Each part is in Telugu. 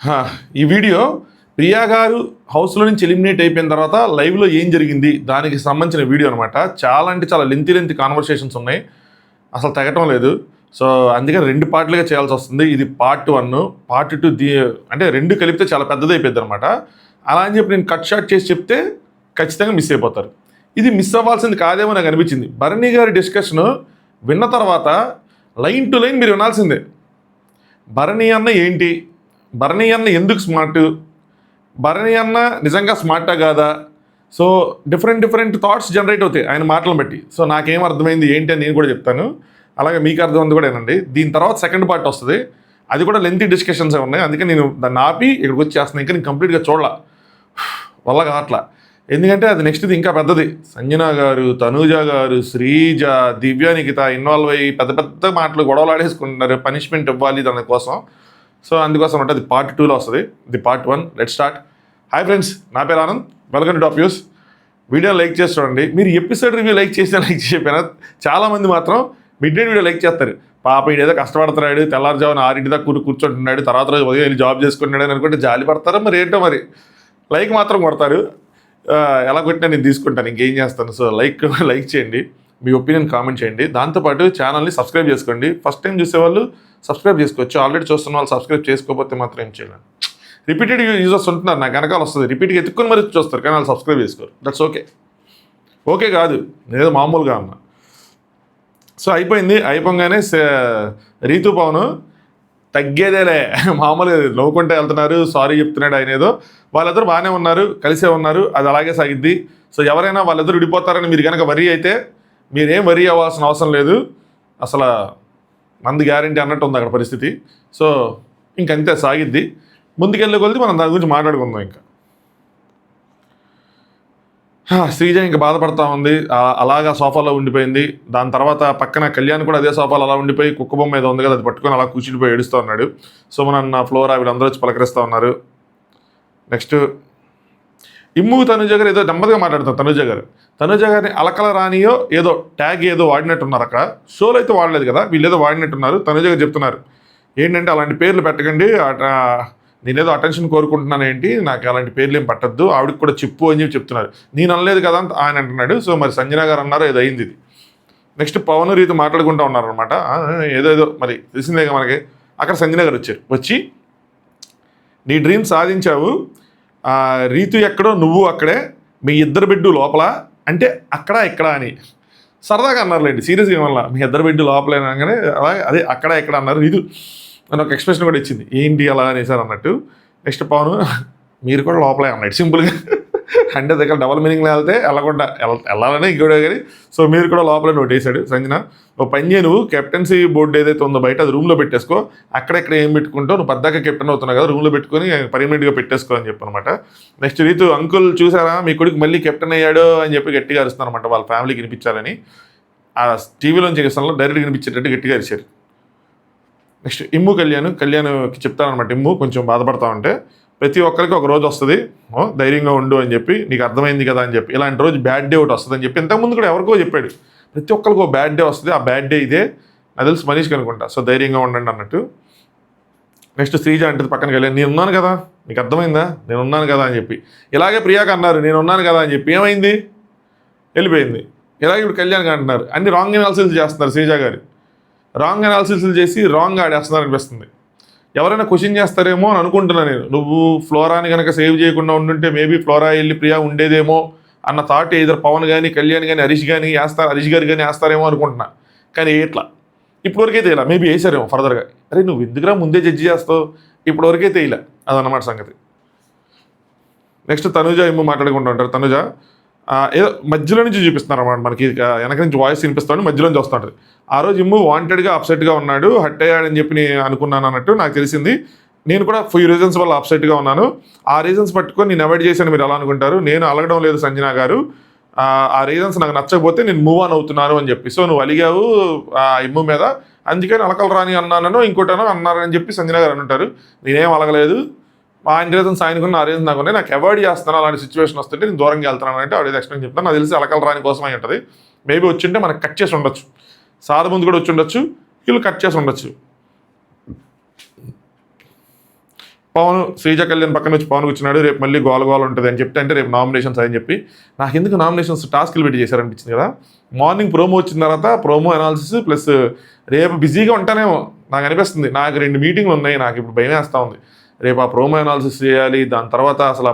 హా, ఈ వీడియో ప్రియా గారు హౌస్లో నుంచి ఎలిమినేట్ అయిపోయిన తర్వాత లైవ్లో ఏం జరిగింది దానికి సంబంధించిన వీడియో అనమాట. చాలా అంటే చాలా లెంతీ కాన్వర్సేషన్స్ ఉన్నాయి, అసలు తెగటం లేదు. సో అందుకని 2 పార్ట్లుగా చేయాల్సి వస్తుంది. ఇది పార్ట్ 1, పార్ట్ 2 అంటే 2 కలిపితే చాలా పెద్దది అయిపోద్ది అనమాట. అలా అని చెప్పి నేను కట్ షార్ట్ చేసి చెప్తే ఖచ్చితంగా మిస్ అయిపోతారు. ఇది మిస్ అవ్వాల్సింది కాదేమో నాకు అనిపించింది. భరణి గారి డిస్కషన్ విన్న తర్వాత లైన్ టు లైన్ మీరు వినాల్సిందే. భరణి అన్న ఏంటి, భరణి అన్న ఎందుకు స్మార్ట్, భరణి అన్న నిజంగా స్మార్టా కాదా? సో డిఫరెంట్ థాట్స్ జనరేట్ అవుతాయి ఆయన మాటలను బట్టి. సో నాకేం అర్థమైంది ఏంటి అని నేను కూడా చెప్తాను, అలాగే మీకు అర్థమైంది కూడా ఏనండి. దీని తర్వాత సెకండ్ పార్ట్ వస్తుంది, అది కూడా లెంతీ డిస్కషన్స్ ఉన్నాయి. అందుకే నేను దాన్ని ఆపి ఇక్కడికి వచ్చి చేస్తున్నాను. ఇంకా నేను కంప్లీట్గా చూడాల వల్ల కావట్లా, ఎందుకంటే అది నెక్స్ట్ది ఇంకా పెద్దది. సంజన గారు, తనూజ గారు, శ్రీజ, దివ్య, నిఖిత ఇన్వాల్వ్ అయ్యి పెద్ద మాటలు గొడవలు ఆడేసుకుంటున్నారు. పనిష్మెంట్ ఇవ్వాలి దానికోసం. సో అందుకోసం అంటే అది పార్ట్ 2లో వస్తుంది. ఇది part 1. Let start. Hi friends, నా పేరు Anand. Welcome to top news. Video like చేసి చూడండి. మీరు ఎపిసోడ్ రివ్యూ లైక్ చేయకపోయినా చాలామంది మాత్రం మిడ్ నైట్ వీడియో లైక్ చేస్తారు. పాప ఏదో కష్టపడుతున్నాడు, తెల్లారుజామున 6 దాకా కూర్చుంటున్నాడు, తర్వాత రోజు ఉదయం వెళ్ళి జాబ్ చేసుకుంటున్నాడు అని అనుకుంటే జాలి పడతారో మరి ఏంటో, మరి లైక్ మాత్రం కొడతారు. ఎలా కొట్టినా నేను తీసుకుంటాను, ఇంకేం చేస్తాను. సో లైక్ చేయండి, మీ ఒపీనియన్ కామెంట్ చేయండి. దాంతోపాటు ఛానల్ని సబ్స్క్రైబ్ చేసుకోండి. ఫస్ట్ టైం చూసేవాళ్ళు సబ్స్క్రైబ్ చేసుకోవచ్చు, ఆల్రెడీ చూస్తున్న వాళ్ళు సబ్స్క్రైబ్ చేసుకోకపోతే మాత్రం ఏం చేయాలి. రిపీటెడ్ యూజర్స్ ఉంటున్నారు, నాకు వెనకాల వస్తుంది, రిపీట్గా ఎత్తుక్కుని మరి చూస్తారు, కానీ వాళ్ళు సబ్స్క్రైబ్ చేసుకోరు. దట్స్ ఓకే కాదు, నేనేదో మామూలుగా అన్నా. సో అయిపోగానే రీతు పవన్ తగ్గేదేలే, మామూలుగా నవ్వుకుంటే వెళ్తున్నారు, సారీ చెప్తున్నాడు ఆయన ఏదో. వాళ్ళిద్దరు బాగానే ఉన్నారు, కలిసే ఉన్నారు, అది అలాగే సాగిద్ది. సో ఎవరైనా వాళ్ళిద్దరు విడిపోతారని మీరు కనుక వరీ అయితే మీరేం వరీ అవ్వాల్సిన అవసరం లేదు. అసలు మంది గ్యారంటీ అన్నట్టు ఉంది అక్కడ పరిస్థితి. సో ఇంకంతే సాగిద్ది. ముందుకెళ్ళే కొలిది మనం దాని గురించి మాట్లాడుకుందాం. ఇంకా శ్రీజ ఇంకా బాధపడతా ఉంది, అలాగా సోఫాలో ఉండిపోయింది. దాని తర్వాత పక్కన కళ్యాణ్ కూడా అదే సోఫాలో అలా ఉండిపోయి కుక్క బొమ్మ ఏదో ఉంది కదా, అది పట్టుకొని అలా కూర్చుండిపోయి ఏడుస్తూ ఉన్నాడు. సుమనన్న, ఫ్లోరా వీళ్ళందరూ వచ్చి పలకరిస్తూ ఉన్నారు. నెక్స్ట్ ఇమ్ము తనుజ గారు ఏదో నెమ్మదిగా మాట్లాడుతారు. తనుజ గారిని అలకల రానియో ఏదో ట్యాగ్ ఏదో వాడినట్టున్నారు. అక్కడ షోలో అయితే వాడలేదు కదా, వీళ్ళు ఏదో వాడినట్టున్నారు. తనుజ గారు చెప్తున్నారు ఏంటంటే అలాంటి పేర్లు పెట్టకండి, నేనేదో అటెన్షన్ కోరుకుంటున్నాను ఏంటి, నాకు అలాంటి పేర్లు ఏం పట్టద్దు, ఆవిడకి కూడా చెప్పు అని చెప్పి చెప్తున్నారు. నేను అనలేదు కదా అని ఆయన అంటున్నాడు. సో మరి సంజన గారు అన్నారు, ఏదో అయింది ఇది. నెక్స్ట్ పవన్ రీతు మాట్లాడుకుంటూ ఉన్నారనమాట. ఏదో మరి తెలిసిందేగా మనకి. అక్కడ సంజన గారు వచ్చి నీ డ్రీమ్ సాధించావు, రీతు ఎక్కడో నువ్వు అక్కడే, మీ ఇద్దరు బెడ్డు లోపల అంటే అక్కడ ఇక్కడ అని సరదాగా అన్నారులేండి, సీరియస్గా వల్ల మీ ఇద్దరు బెడ్డు లోపలేనగానే అలాగే అదే అక్కడ ఇక్కడ అన్నారు. రీతు అని ఒక ఎక్స్ప్రెషన్ కూడా ఇచ్చింది, ఏంటి అలా అనేసారు అన్నట్టు. నెక్స్ట్ పవన్ మీరు కూడా లోపలే అన్నాడు సింపుల్గా. అంటే దగ్గర డబల్ మీనింగ్లో వెళ్తే వెళ్ళాలనే ఇంకోడే కానీ, సో మీరు కూడా లోపలే నోటేశాడు. సంజన ఓ పని చేయి, నువ్వు కెప్టెన్సీ బోర్డు ఏదైతే ఉందో బయట అది రూమ్లో పెట్టేసుకో, అక్కడెక్కడ ఏం పెట్టుకుంటావు, నువ్వు పద్దాక కెప్టెన్ అవుతున్నావు కదా, రూమ్లో పెట్టుకొని పర్మనెంట్గా పెట్టేసుకో అని చెప్పనమాట. నెక్స్ట్ రీతు అంకుల్ చూసారా మీ కొడుకు మళ్ళీ కెప్టెన్ అయ్యాడు అని చెప్పి గట్టిగా అరుస్తున్నారన్నమాట, వాళ్ళ ఫ్యామిలీకి వినిపించాలని. ఆ టీవీలోంచి చేస్తాను డైరెక్ట్గా వినిపించేటట్టు గట్టిగా అరిచారు. నెక్స్ట్ ఇమ్ము కళ్యాణ్కి చెప్తానమాట. ఇమ్ము కొంచెం బాధపడతా ఉంటే ప్రతి ఒక్కరికి ఒక రోజు వస్తుంది, ధైర్యంగా ఉండు అని చెప్పి, నీకు అర్థమైంది కదా అని చెప్పి, ఇలాంటి రోజు బ్యాడ్ డే ఒకటి వస్తుంది అని చెప్పి ఇంతకుముందు కూడా ఎవరికో చెప్పాడు. ప్రతి ఒక్కరికి ఒక బ్యాడ్ డే వస్తుంది, ఆ బ్యాడ్ డే ఇదే, నాకు తెలుసు మనీష్కి అనుకుంటా. సో ధైర్యంగా ఉండండి అన్నట్టు. నెక్స్ట్ శ్రీజ అంటది పక్కనకి వెళ్ళి, నేను ఉన్నాను కదా, నీకు అర్థమైందా, నేను ఉన్నాను కదా అని చెప్పి. ఇలాగే ప్రియాక అన్నారు నేను ఉన్నాను కదా అని చెప్పి, ఏమైంది, వెళ్ళిపోయింది. ఇలాగే ఇప్పుడు కళ్యాణ్ అంటున్నారు. అన్ని రాంగ్ అనాలిసిస్ చేస్తున్నారు. శ్రీజ గారు రాంగ్ అనాలిసిస్ చేసి రాంగ్గా ఆడేస్తున్నారు అనిపిస్తుంది. ఎవరైనా క్వశ్చన్ చేస్తారేమో అని అనుకుంటున్నాను నేను. నువ్వు ఫ్లోరాని కనుక సేవ్ చేయకుండా ఉండుంటే మేబీ ఫ్లోరా వెళ్ళి ప్రియా ఉండేదేమో అన్న థాట్ ఇద్దరు పవన్ కానీ, కళ్యాణ్ కానీ, హరీష్ గారు కానీ వేస్తారేమో అనుకుంటున్నా. కానీ ఇట్లా ఇప్పటివరకైతే ఇలా మేబీ వేసారేమో ఫర్దర్గా. అరే నువ్వు ఎందుకురా ముందే జడ్జి చేస్తావు, ఇప్పటివరకైతే ఇలా అదన్నమాట సంగతి. నెక్స్ట్ తనుజ ఏమో మాట్లాడుకుంటూ ఉంటారు. తనుజ ఏదో మధ్యలో నుంచి చూపిస్తున్నారు అన్నమాట, మనకి వెనక నుంచి వాయిస్ వినిపిస్తాడు, మధ్యలో నుంచి వస్తుంటుంది. ఆ రోజు ఇమ్ము వాంటెడ్గా అప్సెట్గా ఉన్నాడు, హట్ అయ్యాడని చెప్పి నేను అనుకున్నాను అన్నట్టు నాకు తెలిసింది. నేను కూడా ఫ్యూ రీజన్స్ వల్ల అప్సెట్గా ఉన్నాను. ఆ రీజన్స్ పట్టుకొని నేను అవాయిడ్ చేశాను మీరు అలా అనుకుంటారు. నేను అలగడం లేదు సంజన గారు, ఆ రీజన్స్ నాకు నచ్చకపోతే నేను మూవ్ ఆన్ అవుతున్నాను అని చెప్పి. సో నువ్వు అలిగావు ఇమ్ము మీద, అందుకని అలకలు రాని అన్నానో ఇంకోటనో అన్నారని చెప్పి సంజన గారు అంటారు. నేనేం అలగలేదు, ఆయన రీజన్స్ ఆయనకున్న ఆ రీజన్స్ నాకున్నాయి, నాకు అవాయిడ్ చేస్తాను అలాంటి సిచ్యువేషన్ వస్తుంటే నేను దూరంగా వెళ్తున్నాను అంటే ఆవిడ ఎక్స్ప్లెయిన్ చెప్తాను. నాకు తెలిసి అలకలు రాని కోసం అయి ఉంటుంది. మేబీ వచ్చింటే మనకు కట్ చేసి ఉండొచ్చు, సాధ ముందు కూడా వచ్చి ఉండొచ్చు, వీళ్ళు కట్ చేసి ఉండొచ్చు. శ్రీజ కళ్యాణ్ పక్కన వచ్చి పవన్ కూర్చున్నాడు, రేపు మళ్ళీ గోల ఉంటుంది అని చెప్తే, అంటే రేపు నామినేషన్స్ అని చెప్పి నాకు ఎందుకు నామినేషన్స్ టాస్క్లు పెట్టి చేశారనిపించింది కదా. మార్నింగ్ ప్రోమో వచ్చిన తర్వాత ప్రోమో అనాలిసిస్ ప్లస్ రేపు బిజీగా ఉంటానేమో నాకు అనిపిస్తుంది. నాకు 2 మీటింగ్లు ఉన్నాయి, నాకు ఇప్పుడు భయం వేస్తూ ఉంది. రేపు ఆ ప్రోమో అనాలిసిస్ చేయాలి, దాని తర్వాత అసలు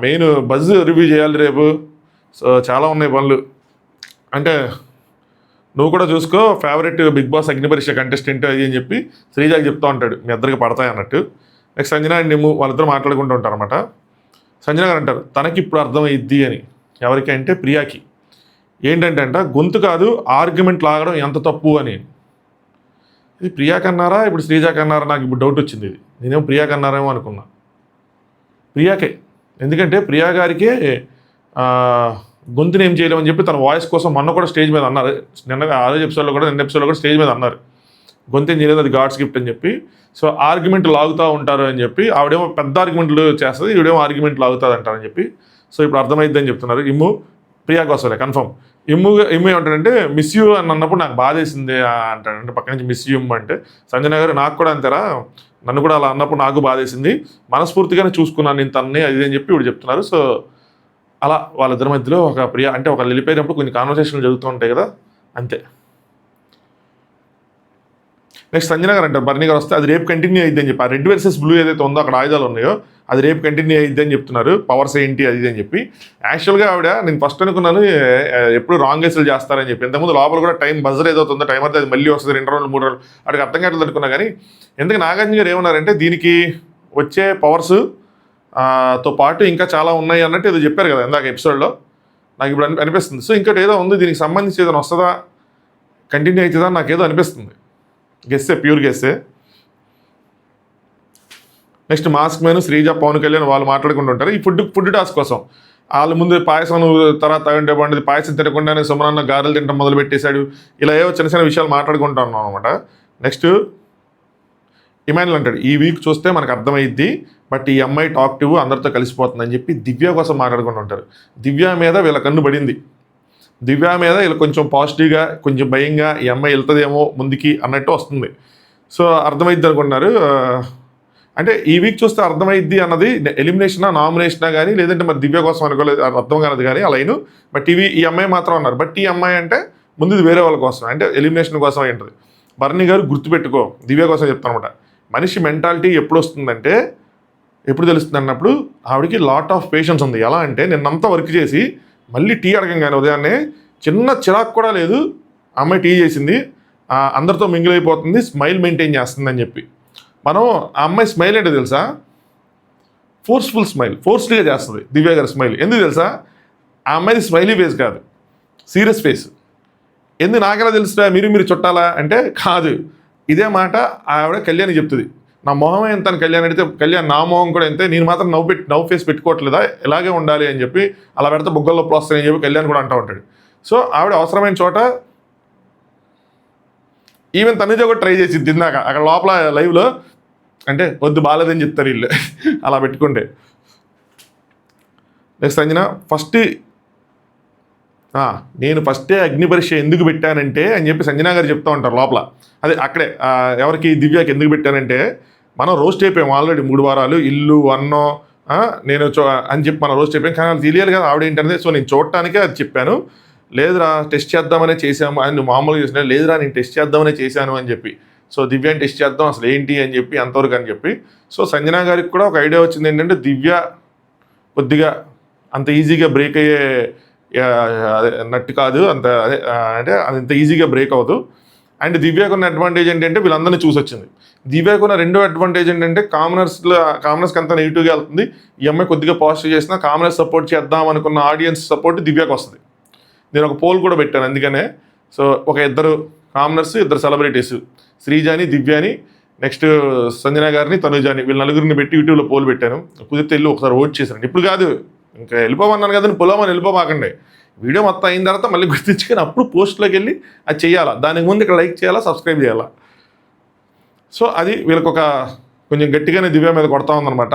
మెయిన్ బజ్ రివ్యూ చేయాలి రేపు. సో చాలా ఉన్నాయి పనులు. అంటే నువ్వు కూడా చూసుకో, ఫేవరెట్ బిగ్ బాస్ అగ్నిపరీక్ష కంటెస్టెంట్ అది అని చెప్పి శ్రీజాకి చెప్తూ ఉంటాడు, మీ ఇద్దరికి పడతాయి అన్నట్టు. నెక్స్ట్ సంజన అండ్ నిమ్ము వాళ్ళిద్దరు మాట్లాడుకుంటూ ఉంటారు అనమాట. సంజన గారు అంటారు తనకి ఇప్పుడు అర్థమైద్ది అని. ఎవరికి అంటే ప్రియాకి. ఏంటంటే గొంతు కాదు ఆర్గ్యుమెంట్ లాగడం ఎంత తప్పు అని. ఇది ప్రియాకి అన్నారా ఇప్పుడు శ్రీజాకి అన్నారా నాకు ఇప్పుడు డౌట్ వచ్చింది. ఇది నేనేమో ప్రియాకి అన్నారేమో అనుకున్నా. ప్రియాకే. ఎందుకంటే ప్రియా గారికే గొంతుని ఏం చేయలేమని చెప్పి తన వాయిస్ కోసం మొన్న కూడా స్టేజ్ మీద అన్నారు. నిన్న ఎపిసోడ్లో కూడా స్టేజ్ మీద అన్నారు, గొంతేం చేయలేదు, అది గాడ్స్ గిఫ్ట్ అని చెప్పి. సో ఆర్గ్యుమెంట్ లాగుతూ ఉంటారు అని చెప్పి, ఆవిడేమో పెద్ద ఆర్గ్యుమెంట్లు చేస్తుంది, ఈవిడేమో ఆర్గ్యుమెంట్ లాగుతుంది అంటారని చెప్పి. సో ఇప్పుడు అర్థమైద్ది అని చెప్తున్నారు. ఇమ్ము ప్రియా కోసలే కన్ఫర్మ్. ఇమ్ము ఏమంటాడంటే మిస్ యూ అని అన్నప్పుడు నాకు బాధేసింది అంటాడంటే, పక్క నుంచి మిస్ యూ అంటే. సంజన గారు నాకు కూడా అంతేరా, నన్ను కూడా అలా అన్నప్పుడు నాకు బాధేసింది, మనస్ఫూర్తిగానే చూసుకున్నాను నేను తనని అది అని చెప్పి ఇప్పుడు చెప్తున్నారు. సో అలా వాళ్ళిద్దరి మధ్యలో ఒక ప్రియా అంటే ఒకళ్ళు వెళ్ళిపోయినప్పుడు కొన్ని కాన్వర్సేషన్లు జరుగుతూ ఉంటాయి కదా, అంతే. నెక్స్ట్ సంజన గారు అంటారు బర్నీ గారు వస్తే అది రేపు కంటిన్యూ అయ్యిద్ది అని చెప్పి. ఆ రెడ్ వర్సెస్ బ్లూ ఏదైతే ఉందో అక్కడ ఆయుధాలు ఉన్నాయో అది రేపు కంటిన్యూ అయ్యిద్ది అని చెప్తున్నారు, పవర్స్ ఏంటి అది అని చెప్పి. యాక్చువల్గా ఆవిడ నేను ఫస్ట్ అనుకున్నాను ఎప్పుడు రాంగ్ గెస్సులు చేస్తారని చెప్పి. ఇంతకుముందు లోపల కూడా టైం బజర్ ఏదవుతుందో టైం అయితే అది మళ్ళీ వస్తుంది 2 రోజులు 3 రోజులు అక్కడికి అర్థం కావట్లేదు అనుకున్నా. కానీ ఎందుకు నాగార్జున గారు ఏమన్నారంటే దీనికి వచ్చే పవర్స్ తో పాటు ఇంకా చాలా ఉన్నాయి అన్నట్టు ఏదో చెప్పారు కదా ఇందాక ఎపిసోడ్లో, నాకు ఇప్పుడు అనిపిస్తుంది. సో ఇంకోటి ఏదో ఉంది దీనికి సంబంధించి ఏదైనా వస్తుందా, కంటిన్యూ అవుతుందా నాకు ఏదో అనిపిస్తుంది. గెస్సే, ప్యూర్ గెస్సే. Next mask man Sreeja Pawan Kalyan వాళ్ళు మాట్లాడుకుంటుంటారు ఈ ఫుడ్ టాస్క్ కోసం. వాళ్ళ ముందు పాయసం తర్వాత తాగంటే బాగుండేది, పాయసం తినకుండానే సుమనన్న గారెలు తినడం మొదలు పెట్టేశాడు. ఇలా ఏవో చిన్న చిన్న విషయాలు మాట్లాడుకుంటున్నాం అనమాట. నెక్స్ట్ ఇమాన్యుల్ అంటాడు ఈ వీక్ చూస్తే మనకు అర్థమైద్ది, బట్ ఈ అమ్మాయి టాక్టివ్ అందరితో కలిసిపోతుందని చెప్పి దివ్య కోసం మాట్లాడుకుంటూ ఉంటారు. దివ్య మీద వీళ్ళ కన్ను పడింది, దివ్య మీద వీళ్ళు కొంచెం పాజిటివ్గా కొంచెం భయంగా ఈ అమ్మాయి వెళ్తుందేమో ముందుకి అన్నట్టు వస్తుంది. సో అర్థమైద్ది అనుకున్నారు. అంటే ఈ వీక్ చూస్తే అర్థమైద్ది అన్నది ఎలిమినేషనా నామినేషనా కానీ లేదంటే మరి దివ్య కోసం అనుకోలేదు, అర్థం కాలేదు కానీ అలాను. బట్ ఈ అమ్మాయి మాత్రం అన్నారు. బట్ ఈ అమ్మాయి అంటే ముందు వేరే వాళ్ళ కోసం అంటే ఎలిమినేషన్ కోసం ఉంటుంది. బర్నీ గారు గుర్తుపెట్టుకో, దివ్య కోసం చెప్తాను అనమాట. మనిషి మెంటాలిటీ ఎప్పుడు వస్తుందంటే ఎప్పుడు తెలుస్తుంది అన్నప్పుడు ఆవిడకి లాట్ ఆఫ్ పేషెన్స్ ఉంది. ఎలా అంటే నిన్నంతా వర్క్ చేసి మళ్ళీ టీ అడగంగానే ఉదయాన్నే చిన్న చిరాకు కూడా లేదు, అమ్మాయి టీ చేసింది, అందరితో మింగిల్ అయిపోతుంది, స్మైల్ మెయింటైన్ చేస్తుంది అని చెప్పి. మనం ఆ అమ్మాయి స్మైల్ ఏంటో తెలుసా, ఫోర్స్ఫుల్ స్మైల్, ఫోర్స్డ్గా చేస్తుంది దివ్య గారి స్మైల్. ఎందుకు తెలుసా, ఆ అమ్మాయిది స్మైలీ ఫేస్ కాదు, సీరియస్ ఫేస్. ఎందుకు నాకెలా తెలుసురా మీరు చుట్టాలా అంటే కాదు, ఇదే మాట ఆవిడ కళ్యాణ్ చెప్తుంది. నా మొహమే ఎంత అని కళ్యాణ్ అడిగితే కళ్యాణ్ నా మొహం కూడా అంతే, నేను మాత్రం నవ్వు ఫేస్ పెట్టుకోవట్లేదా, ఇలాగే ఉండాలి అని చెప్పి, అలా పెడితే బుగ్గల్లో వస్తాయని చెప్పి కళ్యాణ్ కూడా అంటూ ఉంటాడు. సో ఆవిడ అవసరమైన చోట ఈవెన్ తనుజ కూడా ట్రై చేసి తిన్నాక అక్కడ లోపల లైవ్లో అంటే వద్దు బాగాలేదని చెప్తారు వీళ్ళు అలా పెట్టుకుంటే. నెక్స్ట్ సంజన నేను ఫస్టే అగ్ని పరీక్ష ఎందుకు పెట్టానంటే అని చెప్పి సంజన గారు చెప్తూ ఉంటారు లోపల. అదే అక్కడే ఎవరికి దివ్యాకి ఎందుకు పెట్టానంటే మనం రోస్ట్ అయిపోయాం ఆల్రెడీ 3 వారాలు, ఇల్లు అన్నో నేను అని చెప్పి మనం రోస్ట్ అయిపోయాం. కానీ అది తెలియాలి కదా ఆవిడ ఏంటనేది. సో నేను చూడటానికే అది చెప్పాను, లేదురా టెస్ట్ చేద్దామనే చేశాము అని మామూలుగా చేసిన, లేదురా నేను టెస్ట్ చేద్దామనే చేశాను అని చెప్పి. సో దివ్యాని టెస్ట్ చేద్దాం అసలు ఏంటి అని చెప్పి అంతవరకు అని చెప్పి. సో సంజన గారికి కూడా ఒక ఐడియా వచ్చింది ఏంటంటే దివ్య కొద్దిగా అంత ఈజీగా బ్రేక్ అయ్యే అదే నట్టు కాదు, అంత అదే అంటే అది అంత ఈజీగా బ్రేక్ అవ్వదు. అండ్ దివ్యకు ఉన్న అడ్వాంటేజ్ ఏంటంటే వీళ్ళందరినీ చూసి వచ్చింది. దివ్యకు ఉన్న రెండో అడ్వాంటేజ్ ఏంటంటే కామనర్స్కి అంతా నెగిటివ్గా వెళ్తుంది. ఈ అమ్మాయి కొద్దిగా పాజిటివ్ చేసినా కామనర్స్ సపోర్ట్ చేద్దాం అనుకున్న ఆడియన్స్ సపోర్ట్ దివ్యకు వస్తుంది. నేను ఒక పోల్ కూడా పెట్టాను అందుకనే. సో ఒక 2 కామనర్స్ 2 సెలబ్రిటీస్, శ్రీజాని దివ్యాని నెక్స్ట్ సంజన గారిని తనుజాని, వీళ్ళ 4 పెట్టి యూట్యూబ్లో పోల్ పెట్టాను. కుదిరితే వెళ్ళి ఒకసారి ఓట్ చేశాను. ఇప్పుడు కాదు ఇంకా వెళ్ళిపోమన్నాను కదండి, పొలమని వెళ్ళిపోమాకండి. వీడియో మొత్తం అయిన తర్వాత మళ్ళీ గుర్తించుకొని అప్పుడు పోస్ట్లోకి వెళ్ళి అది చేయాలా, దానికి ముందు ఇక్కడ లైక్ చేయాలా, సబ్స్క్రైబ్ చేయాలా. సో అది వీళ్ళకి ఒక కొంచెం గట్టిగానే దివ్య మీద కొడతా ఉందన్నమాట.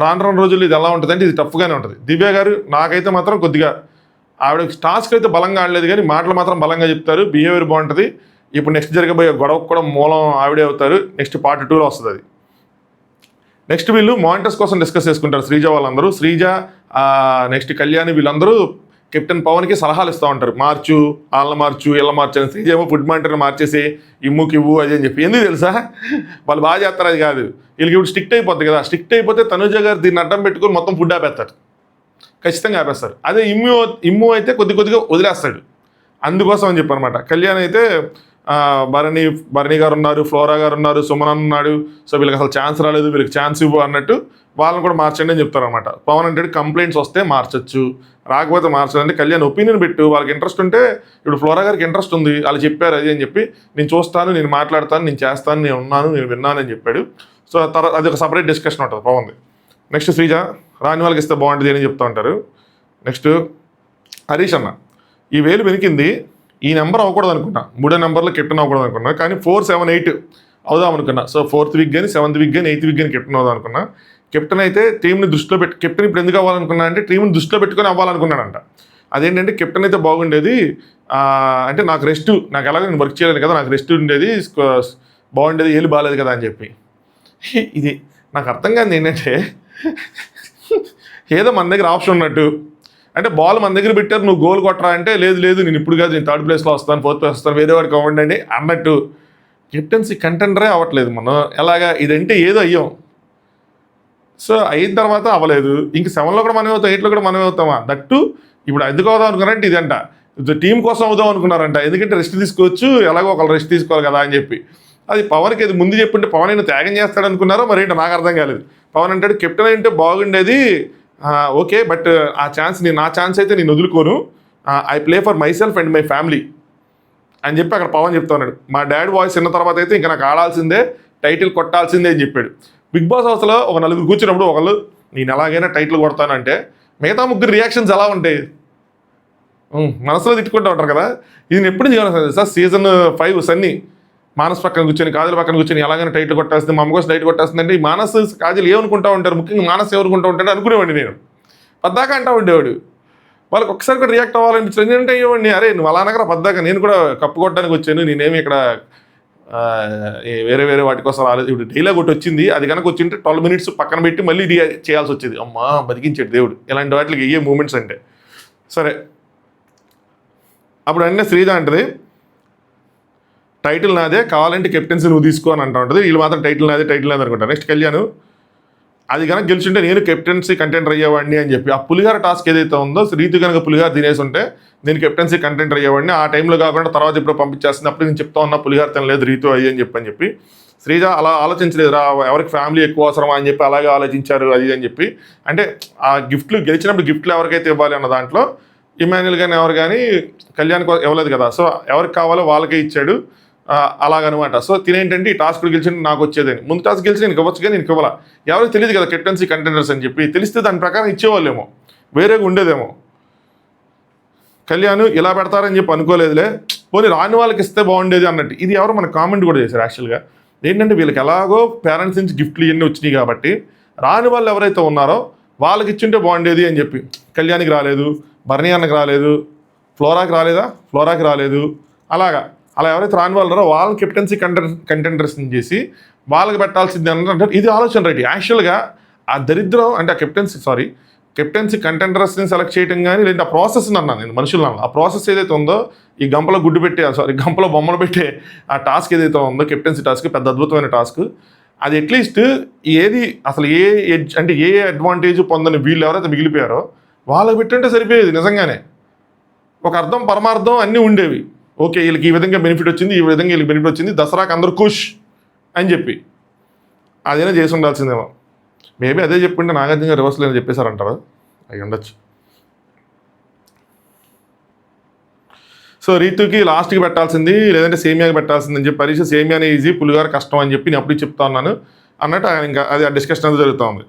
రాను రోజుల్లో ఇది ఎలా ఉంటుంది అంటే ఇది టఫ్గానే ఉంటుంది. దివ్య గారు నాకైతే మాత్రం కొద్దిగా ఆవిడ టాస్క్ అయితే బలంగా ఆడలేదు కానీ మాటలు మాత్రం బలంగా చెప్తారు, బిహేవియర్ బాగుంటుంది. ఇప్పుడు నెక్స్ట్ జరగబోయే గొడవకు కూడా మూలం ఆవిడే అవుతారు. నెక్స్ట్ పార్ట్ 2లో వస్తుంది అది. నెక్స్ట్ వీళ్ళు మానిటర్స్ కోసం డిస్కస్ చేసుకుంటారు శ్రీజ వాళ్ళందరూ. శ్రీజ నెక్స్ట్ కళ్యాణి వీళ్ళందరూ కెప్టెన్ పవన్కి సలహాలు ఇస్తూ ఉంటారు, మార్చు వాళ్ళ మార్చు వీళ్ళ మార్చు అని. శ్రీజ ఏమో ఫుడ్ మానిటర్ని మార్చేసి ఇమ్ముకి ఇవ్వు అది అని చెప్పి. ఎందుకు తెలుసా, వాళ్ళు బాగా చేస్తారు అది కాదు, వీళ్ళకి ఇప్పుడు స్ట్రిక్ట్ అయిపోద్ది కదా. స్ట్రిక్ట్ అయిపోతే తనుజ గారు దీన్ని అడ్డం పెట్టుకుని మొత్తం ఫుడ్ ఆపేస్తారు, ఖచ్చితంగా ఆపేస్తారు. అదే ఇమ్ము అయితే కొద్దిగా వదిలేస్తాడు. అందుకోసం అని చెప్పి అనమాట. కళ్యాణ్ అయితే భరణి గారు ఉన్నారు, ఫ్లోరా గారు ఉన్నారు, సుమన్ ఉన్నాడు, సో వీళ్ళకి అసలు ఛాన్స్ రాలేదు, వీళ్ళకి ఛాన్స్ ఇవ్వు అన్నట్టు వాళ్ళని కూడా మార్చండి అని చెప్తారనమాట. పవన్ అంటే కంప్లైంట్స్ వస్తే మార్చచ్చు, రాకపోతే మార్చదండి. కళ్యాణ్ ఒపీనియన్ పెట్టు, వాళ్ళకి ఇంట్రెస్ట్ ఉంటే, ఇప్పుడు ఫ్లోరా గారికి ఇంట్రెస్ట్ ఉంది, వాళ్ళు చెప్పారు అది అని చెప్పి, నేను చూస్తాను, నేను మాట్లాడతాను, నేను చేస్తాను, నేను ఉన్నాను, నేను విన్నాను అని చెప్పాడు. సో తర్వాత అది ఒక సపరేట్ డిస్కషన్ ఉంటుంది పవన్ది. నెక్స్ట్ శ్రీజ రాని వాళ్ళకి ఇస్తే బాగుంటుంది అని చెప్తూ ఉంటారు. నెక్స్ట్ హరీష్ అన్న, ఈ వేలు వెనికింది ఈ నెంబర్ అవ్వకూడదు అనుకున్నా, 3 నెంబర్లో కెప్టెన్ అవ్వకూడదు అనుకున్నా, కానీ 4, 7, 8 అవుదాం అనుకున్నా. సో 4th వీక్ కానీ 7th వీక్ కానీ 8th వీక్ కానీ కెప్టెన్ అవుదాం అనుకున్నా. కెప్టెన్ అయితే టీంని దృష్టిలో పెట్టి, కెప్టెన్ ఇప్పుడు ఎందుకు అవ్వాలనుకున్నా అంటే టీంని దృష్టిలో పెట్టుకొని అవ్వాలనుకున్నాడంట. అదేంటంటే కెప్టెన్ అయితే బాగుండేది, అంటే నాకు రెస్ట్, నాకు ఎలాగో నేను వర్క్ చేయలేదు కదా, నాకు రెస్ట్ ఉండేది, బాగుండేది, ఏళ్ళు బాగాలేదు కదా అని చెప్పి. ఇది నాకు అర్థం కాదు ఏంటంటే, ఏదో మన దగ్గర ఆప్షన్ ఉన్నట్టు, అంటే బాల్ మన దగ్గర పెట్టారు, నువ్వు గోల్ కొట్టరా అంటే లేదు నేను ఇప్పుడు కాదు, నేను 3rd ప్లేస్లో వస్తాను, 4th ప్లేస్ వస్తాను, వేరే వాడికి అవ్వండి అన్నట్టు. కెప్టెన్సీ కంటెండరే అవ్వట్లేదు మనం, ఎలాగా ఇదంటే ఏదో అయ్యాం. సో అయిన తర్వాత అవ్వలేదు, ఇంక 7లో కూడా మనమే అవుతాం, 8లో కూడా మనమే అవుతామా. దట్టు ఇప్పుడు ఎందుకు అవుదాం అనుకున్నారంటే ఇదంట, టీం కోసం అవుదాం అనుకున్నారంట. ఎందుకంటే రెస్ట్ తీసుకోవచ్చు, ఎలాగో ఒకళ్ళు రెస్ట్ తీసుకోవాలి కదా అని చెప్పి. అది పవన్కి అది ముందు చెప్పుంటే పవన్ అయినా త్యాగం చేస్తాడు అనుకున్నారో మరి ఏంటో నాకు అర్థం కాలేదు. పవన్ అంటాడు కెప్టెన్ అంటే బాగుండేది, ఓకే, బట్ ఆ ఛాన్స్ నా ఛాన్స్ అయితే నేను వదులుకోను, I play for myself and my family అని చెప్పి అక్కడ పవన్ చెప్తా ఉన్నాడు. మా డాడ్ వాయిస్ విన్న తర్వాత అయితే ఇంకా నాకు ఆడాల్సిందే, టైటిల్ కొట్టాల్సిందే అని చెప్పాడు. బిగ్ బాస్ హౌస్లో ఒక 4 కూర్చున్నప్పుడు ఒకళ్ళు నేను ఎలాగైనా టైటిల్ కొడతానంటే మిగతా 3 రియాక్షన్స్ ఎలా ఉంటాయి, మనసులో తిట్టుకుంటూ ఉంటారు కదా. ఇది నేను ఎప్పుడు చేయాలి సార్, సీజన్ 5 సన్నీ మానస్ పక్కన కూర్చొని, కాజల్ పక్కన కూర్చొని ఎలాగైనా టైటిల్ కొట్టేస్తుంది, మా అమ్మ కోసం టైటిల్ కొట్టేస్తుంది అంటే ఈ మానస్ కాజల్ ఏమనుకుంటూ ఉంటారు, ముఖ్యంగా మానస్ ఏమనుకుంటూ ఉంటాడు అనుకునేవాడిని నేను. పద్దాక అంటూ ఉండేవాడు, వాళ్ళకి ఒకసారి కూడా రియాక్ట్ అవ్వాలనిపించింది. ఏంటంటే అయ్యేవాడిని, అరే నువ్వు అలా అనగా పద్దాక నేను కూడా కప్పు కొట్టడానికి వచ్చాను, నేనేమి ఇక్కడ వేరే వాటి కోసం రాలేదు. ఇప్పుడు డైలాగ్ ఒకటి వచ్చింది, అది కనుక వచ్చింటే 12 minutes పక్కన పెట్టి మళ్ళీ చేయాల్సి వచ్చేది. అమ్మా బతికించాడు దేవుడు ఇలాంటి వాటికి ఏ మూమెంట్స్ అంటే. సరే అప్పుడు అన్నీ శ్రీజ అంటది టైటిల్ నాదే, కావాలంటే కెప్టెన్సీ నువ్వు తీసుకో అని అంటూ ఉంటుంది. వీళ్ళు మాత్రం టైటిల్ నాదే అనుకుంటారు. నెక్స్ట్ కళ్యాణ్, అది కనుక గెలిచుంటే నేను కెప్టెన్సీ కంటెంటర్ అయ్యేవాడిని అని చెప్పి, ఆ పులిహార టాస్క్ ఏదైతే ఉందో రీతు కనుక పులిహార తినేసి ఉంటే నేను కెప్టెన్సీ కంటెంటర్ అయ్యేవాడిని, ఆ టైంలో కాకుండా తర్వాత ఇప్పుడు పంపించేస్తుంది, అప్పుడు నేను చెప్తా ఉన్నా పులిహార తినలేదు రీతు అయ్యి అని చెప్పి. శ్రీజ అలా ఆలోచించలేదు రా, ఎవరికి ఫ్యామిలీ ఎక్కువ అవసరమా అని చెప్పి అలాగే ఆలోచించారు అది అని చెప్పి. అంటే ఆ గిఫ్ట్లు గెలిచినప్పుడు గిఫ్ట్లు ఎవరికైతే ఇవ్వాలి అన్న దాంట్లో ఇమాన్యుల్ కానీ ఎవరు కానీ కళ్యాణ్ ఇవ్వలేదు కదా, సో ఎవరికి కావాలో వాళ్ళకే ఇచ్చాడు అలాగనమాట. సో తినేంటంటే ఈ టాస్క్ గెలిచింటే నాకు వచ్చేదని, ముందు టాస్క్ గెలిచి నేను ఇవ్వచ్చు కానీ నేను ఇవ్వాలా, ఎవరికి తెలియదు కదా కెప్టెన్సీ కంటెండర్స్ అని చెప్పి. తెలిస్తే దాని ప్రకారం ఇచ్చేవాళ్ళేమో, వేరేగా ఉండేదేమో. కళ్యాణ్ ఇలా పెడతారని చెప్పి అనుకోలేదులే, పోనీ రాని వాళ్ళకి ఇస్తే బాగుండేది అన్నట్టు. ఇది ఎవరు మన కామెంట్ కూడా చేశారు యాక్చువల్గా. ఏంటంటే వీళ్ళకి ఎలాగో పేరెంట్స్ నుంచి గిఫ్ట్లు ఇవన్నీ వచ్చినాయి కాబట్టి రాని వాళ్ళు ఎవరైతే ఉన్నారో వాళ్ళకి ఇచ్చింటే బాగుండేది అని చెప్పి. కళ్యాణ్కి రాలేదు, భరణి అన్నకి రాలేదు, ఫ్లోరాకి రాలేదు, అలా ఎవరైతే రాని వాళ్ళు ఉన్నారో వాళ్ళని కెప్టెన్సీ కంటెండర్స్ని చేసి వాళ్ళకి పెట్టాల్సింది అంటే ఇది ఆలోచన రైట్. యాక్చువల్గా ఆ దరిద్రం అంటే ఆ కెప్టెన్సీ కంటెండర్స్ని సెలెక్ట్ చేయడం కానీ లేదా ఆ ప్రాసెస్ అన్నాను నేను, మనుషులు ఆ ప్రాసెస్ ఏదైతే ఉందో, ఈ గంపలో గంపలో బొమ్మలు పెట్టే ఆ టాస్క్ ఏదైతే ఉందో కెప్టెన్సీ టాస్క్, పెద్ద అద్భుతమైన టాస్క్. అది అట్లీస్ట్ ఏది అసలు ఏ అడ్వాంటేజ్ పొందని వీళ్ళు ఎవరైతే మిగిలిపోయారో వాళ్ళకి పెట్టుంటే సరిపోయేది. నిజంగానే ఒక అర్థం పరమార్థం అన్నీ ఉండేవి. ఓకే వీళ్ళకి ఈ విధంగా బెనిఫిట్ వచ్చింది, ఈ విధంగా వీళ్ళకి బెనిఫిట్ వచ్చింది, దసరాకి అందరూ ఖుష్ అని చెప్పి అదేనా చేసి ఉండాల్సిందేమో. మేబీ అదే చెప్పుంటే నాగార్జున గారు రివర్స్లో చెప్పేశారంటారా, అవి ఉండొచ్చు. సో రీతుకి లాస్ట్కి పెట్టాల్సింది లేదంటే సేమియాకి పెట్టాల్సింది అని చెప్పి, పరీక్ష సేమియానే ఈజీ, పులిహార కష్టం అని చెప్పి నేను అప్పుడు చెప్తా ఉన్నాను అన్నట్టు ఇంకా అది ఆ డిస్కషన్ అనేది జరుగుతూ ఉంది.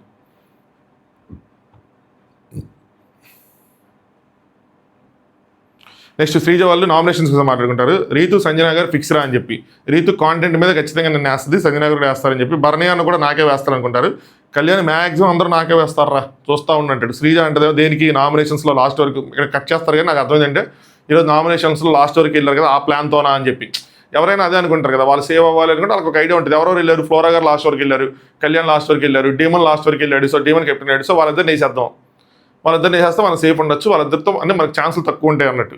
నెక్స్ట్ శ్రీజ వాళ్ళు నామినేషన్స్ కోసం మాట్లాడుకుంటారు. రీతు సంజనా గారు ఫిక్స్ రా అని చెప్పి, రీతు కాంటెంట్ మీద ఖచ్చితంగా నన్ను వేస్తుంది, సంజనా గారు వేస్తారని చెప్పి, భరణి అన్న కూడా నాకే వేస్తారు అనుకుంటారు. కళ్యాణ్ మ్యాక్సిమం అందరూ నాకే వేస్తారా చూస్తూ ఉండంటాడు. శ్రీజ అంటే దేనికి నామినేషన్స్లో లాస్ట్ వరకు ఇక్కడ కట్ చేస్తారు కానీ నాకు అర్థమైందంటే ఈరోజు నామినేషన్స్లో లాస్ట్ వరకు వెళ్ళారు కదా ఆ ప్లాన్తోనా అని చెప్పి. ఎవరైనా అదే అనుకుంటారు కదా, వాళ్ళు సేవ్ అవ్వాలి అనుకుంటే వాళ్ళకి ఒక ఐడియా ఉంటుంది. ఎవరెవరు వెళ్ళారు, ఫ్లోరా గారు లాస్ట్ వరకు వెళ్ళారు, కళ్యాణ్ లాస్ట్ వరకు వెళ్ళారు, డీమన్ లాస్ట్ వరకు వెళ్ళాడు, సో డీమన్ కెప్టెన్ అయ్యాడు, సో వాళ్ళిద్దరిని వేసేద్దాం, వాళ్ళిద్దరిని వేసేస్తే మనం సేఫ్ ఉండొచ్చు, వాళ్ళిద్దరితో అంటే మనకు ఛాన్సులు తక్కువ ఉంటాయి అన్నట్టు.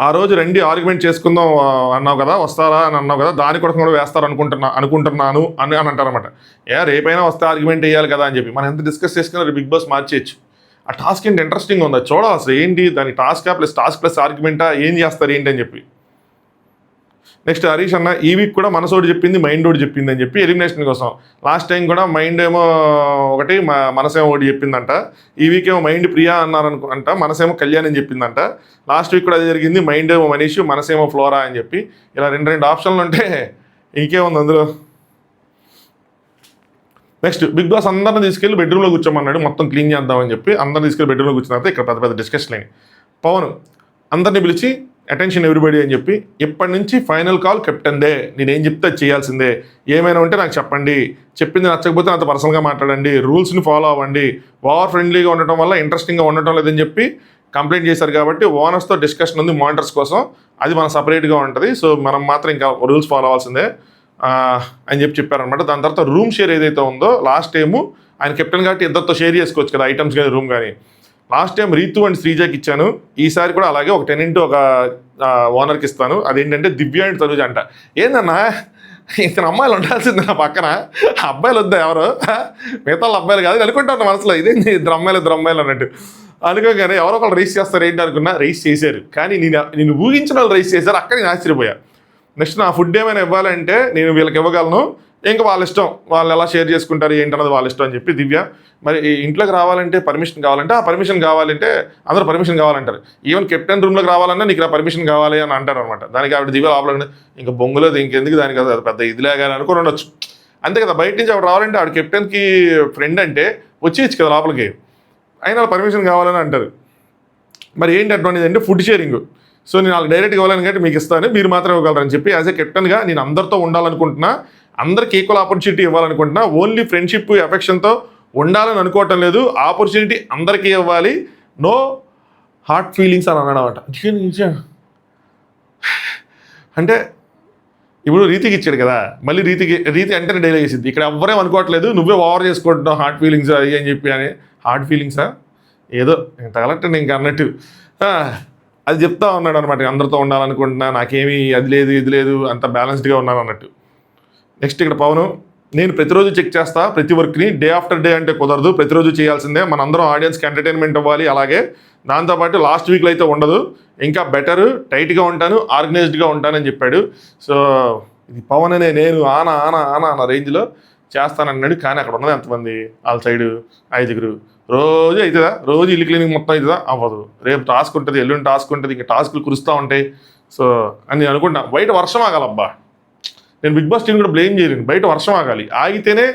ఆ రోజు రండి ఆర్గ్యుమెంట్ చేసుకుందాం అన్నావు కదా, వస్తారా అని అన్నావు కదా, దాని కొరకు కూడా వేస్తారు అనుకుంటున్నాను అని అంటారనమాట. రేపైనా వస్తే ఆర్గ్యుమెంట్ వేయాలి కదా అని చెప్పి మనం ఎంత డిస్కస్ చేసుకున్నా బిగ్ బాస్ మార్చేయచ్చు. ఆ టాస్క్ ఏంటి ఇంట్రెస్టింగ్ ఉందా చూడాలి, అసలు ఏంటి దాని టాస్క్ ప్లస్ ఆర్గ్యుమెంటా, ఏం చేస్తారు ఏంటి అని చెప్పి. నెక్స్ట్ హరీష్ అన్న ఈ వీక్ కూడా మనసోడు చెప్పింది మైండ్ ఓడి చెప్పింది అని చెప్పి ఎలిమినేషన్ కోసం. లాస్ట్ టైం కూడా మైండ్ ఏమో ఒకటి మనసేమో ఒకటి చెప్పిందంట, ఈ వీక్ ఏమో మైండ్ ప్రియా అన్నారంట, మనసేమో కళ్యాణ్ అని చెప్పిందంట. లాస్ట్ వీక్ కూడా అది జరిగింది, మైండ్ ఏమో మనీష్, మనసేమో ఫ్లోరా అని చెప్పి. ఇలా రెండు ఆప్షన్లు ఉంటే ఇంకేముంది అందులో. నెక్స్ట్ బిగ్ బాస్ అందరిని తీసుకెళ్ళి బెడ్రూమ్లో కూర్చోమన్నాడు, మొత్తం క్లీన్ చేద్దామని చెప్పి అందరిని తీసుకెళ్ళి బెడ్రూమ్లో కూర్చున్న తర్వాత ఇక్కడ పెద్ద డిస్కషన్ అయినాయి. పవన్ అందరినీ పిలిచి అటెన్షన్ ఎవ్రీబడి అని చెప్పి, ఇప్పటి నుంచి ఫైనల్ కాల్ కెప్టెన్దే, నేనేం చెప్తే అది చేయాల్సిందే, ఏమైనా ఉంటే నాకు చెప్పండి, చెప్పింది నచ్చకపోతే నాతో పర్సనల్గా మాట్లాడండి, రూల్స్ని ఫాలో అవ్వండి, ఓవర్ ఫ్రెండ్లీగా ఉండటం వల్ల ఇంట్రెస్టింగ్గా ఉండటం లేదని చెప్పి కంప్లైంట్ చేశారు కాబట్టి ఓనర్స్తో డిస్కషన్ ఉంది మానిటర్స్ కోసం, అది మనం సపరేట్గా ఉంటుంది, సో మనం మాత్రం ఇంకా రూల్స్ ఫాలో అవ్వాల్సిందే అని చెప్పారనమాట. దాని తర్వాత రూమ్ షేర్ ఏదైతే ఉందో లాస్ట్ టైము ఆయన కెప్టెన్ కాబట్టి ఇద్దరితో షేర్ చేసుకోవచ్చు కదా ఐటమ్స్ కానీ రూమ్ కానీ. లాస్ట్ టైం రీతు అండ్ శ్రీజాకి ఇచ్చాను, ఈసారి కూడా అలాగే ఒక టెనెంట్ ఒక ఓనర్కి ఇస్తాను, అదేంటంటే దివ్య అండ్ తనుజ అంట. ఏందన్నా ఇతను అమ్మాయిలు ఉండాల్సింది నా పక్కన, అబ్బాయిలు వద్దా ఎవరు, మిగతా అబ్బాయిలు కాదు అనుకుంటాను మనసులో, ఇదేంటి ఇద్దరు అమ్మాయిలు అన్నట్టు అనుకోగానే ఎవరో ఒకళ్ళు రైస్ చేస్తారు ఏంటి అనుకున్నా, రైస్ చేశారు. కానీ నేను ఊహించిన వాళ్ళు రైస్ చేశారు, అక్కడ నేను ఆశ్చర్యపోయా. నెక్స్ట్ నా ఫుడ్ ఏమైనా ఇవ్వాలంటే నేను వీళ్ళకి ఇవ్వగలను, ఇంకా వాళ్ళ ఇష్టం, వాళ్ళు ఎలా షేర్ చేసుకుంటారు ఏంటన్నది వాళ్ళ ఇష్టం అని చెప్పి దివ్య. మరి ఇంట్లోకి రావాలంటే పర్మిషన్ కావాలంటే ఆ పర్మిషన్ కావాలంటే అందరూ పర్మిషన్ కావాలంటారు, ఈవెన్ కెప్టెన్ రూమ్లోకి రావాలన్నా నీకు ఇలా పర్మిషన్ కావాలి అని అంటారు అనమాట. దానికి ఆవిడ దివ్య లోపల ఇంకా బొంగులేదు ఇంకెందుకు దానికి అది పెద్ద ఇదిలేగా అనుకుని ఉండొచ్చు, అంతే కదా. బయట నుంచి ఆవిడ రావాలంటే ఆవిడ కెప్టెన్కి ఫ్రెండ్ అంటే వచ్చేయచ్చు కదా లోపలికి, అయినా పర్మిషన్ కావాలని అంటారు. మరి ఏంటి అడ్వాంటేజ్ అంటే ఫుడ్ షేరింగ్, సో నేను వాళ్ళకి డైరెక్ట్గా ఇవ్వాలని కంటే మీకు ఇస్తాను, మీరు మాత్రం ఇవ్వగలరని చెప్పి యాజ్ ఏ కెప్టెన్గా నేను అందరితో ఉండాలనుకుంటున్నా, అందరికి ఈక్వల్ ఆపర్చునిటీ ఇవ్వాలనుకుంటున్నా, ఓన్లీ ఫ్రెండ్షిప్ ఎఫెక్షన్తో ఉండాలని అనుకోవటం లేదు, ఆపర్చునిటీ అందరికీ ఇవ్వాలి, నో హార్ట్ ఫీలింగ్స్ అని అన్నాడమాట. అంటే ఇప్పుడు రీతికి ఇచ్చాడు కదా, మళ్ళీ రీతి అంటేనే డైలాగ్ వేసింది, ఇక్కడ ఎవ్వరేం అనుకోవట్లేదు, నువ్వే ఓవర్ చేసుకుంటున్నావు హార్ట్ ఫీలింగ్స్ అవి అని చెప్పి అని. హార్ట్ ఫీలింగ్సా ఏదో తగలట్టండి ఇంకా అన్నట్టు అది చెప్తా ఉన్నాడు అనమాట. అందరితో ఉండాలనుకుంటున్నా, నాకేమీ అది లేదు ఇది లేదు, అంత బ్యాలెన్స్డ్గా ఉన్నాను అన్నట్టు. నెక్స్ట్ ఇక్కడ పవను, నేను ప్రతిరోజు చెక్ చేస్తా ప్రతి వర్క్ని, డే ఆఫ్టర్ డే అంటే కుదరదు, ప్రతిరోజు చేయాల్సిందే, మన అందరం ఆడియన్స్కి ఎంటర్టైన్మెంట్ ఇవ్వాలి, అలాగే దాంతోపాటు లాస్ట్ వీక్లో అయితే ఉండదు, ఇంకా బెటర్ టైట్గా ఉంటాను, ఆర్గనైజ్డ్గా ఉంటానని చెప్పాడు. సో ఇది పవన్ అనే నేను ఆనా ఆనా ఆనా అన్న రేంజ్లో చేస్తానన్నాడు. కానీ అక్కడ ఉన్నది ఎంతమంది, వాళ్ళ సైడు 5 రోజు అవుతుందా, రోజు ఇల్లు క్లీనింగ్ మొత్తం అవుతుందా, అవ్వదు, రేపు టాస్క్ ఉంటుంది, ఎల్లుండి టాస్క్ ఉంటుంది, ఇంకా టాస్కులు కురుస్తూ ఉంటాయి. సో అని నేను అనుకుంటున్నా, బయట వర్షం ఆగాలబ్బా, నేను బిగ్ బాస్ టీం కూడా బ్లేమ్ చేయలేను, బయట వర్షం ఆగాలి, ఆగితేనే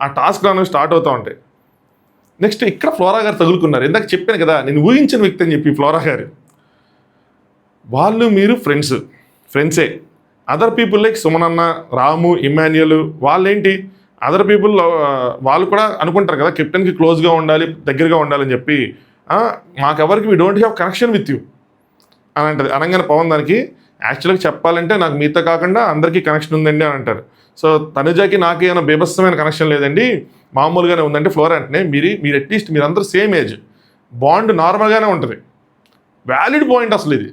ఆ టాస్క్లు అనేవి స్టార్ట్ అవుతూ ఉంటాయి. నెక్స్ట్ ఇక్కడ ఫ్లోరా గారు తగులుకున్నారు, ఇందాక చెప్పాను కదా నేను ఊహించిన వ్యక్తి అని చెప్పి. ఫ్లోరా గారు వాళ్ళు మీరు ఫ్రెండ్సే, అదర్ పీపుల్ లైక్ సుమనన్న, రాము, ఇమాన్యుయల్ వాళ్ళేంటి అదర్ పీపుల్ వాళ్ళు కూడా అనుకుంటారు కదా కెప్టెన్కి క్లోజ్గా ఉండాలి, దగ్గరగా ఉండాలని చెప్పి. మాకెవరికి we don't have connection with you అని అంటది. అనగానే పవన్ దానికి యాక్చువల్గా చెప్పాలంటే నాకు మీతో కాకుండా అందరికీ కనెక్షన్ ఉందండి అని అంటారు. సో తనుజాకి నాకు ఏమైనా బీభత్సమైన కనెక్షన్ లేదండి, మామూలుగానే ఉందంటే ఫ్లోర్ అంటే మీరు అట్లీస్ట్ మీరందరూ సేమ్ ఏజ్, బాండ్ నార్మల్గానే ఉంటుంది. వ్యాలిడ్ పాయింట్ అసలు ఇది,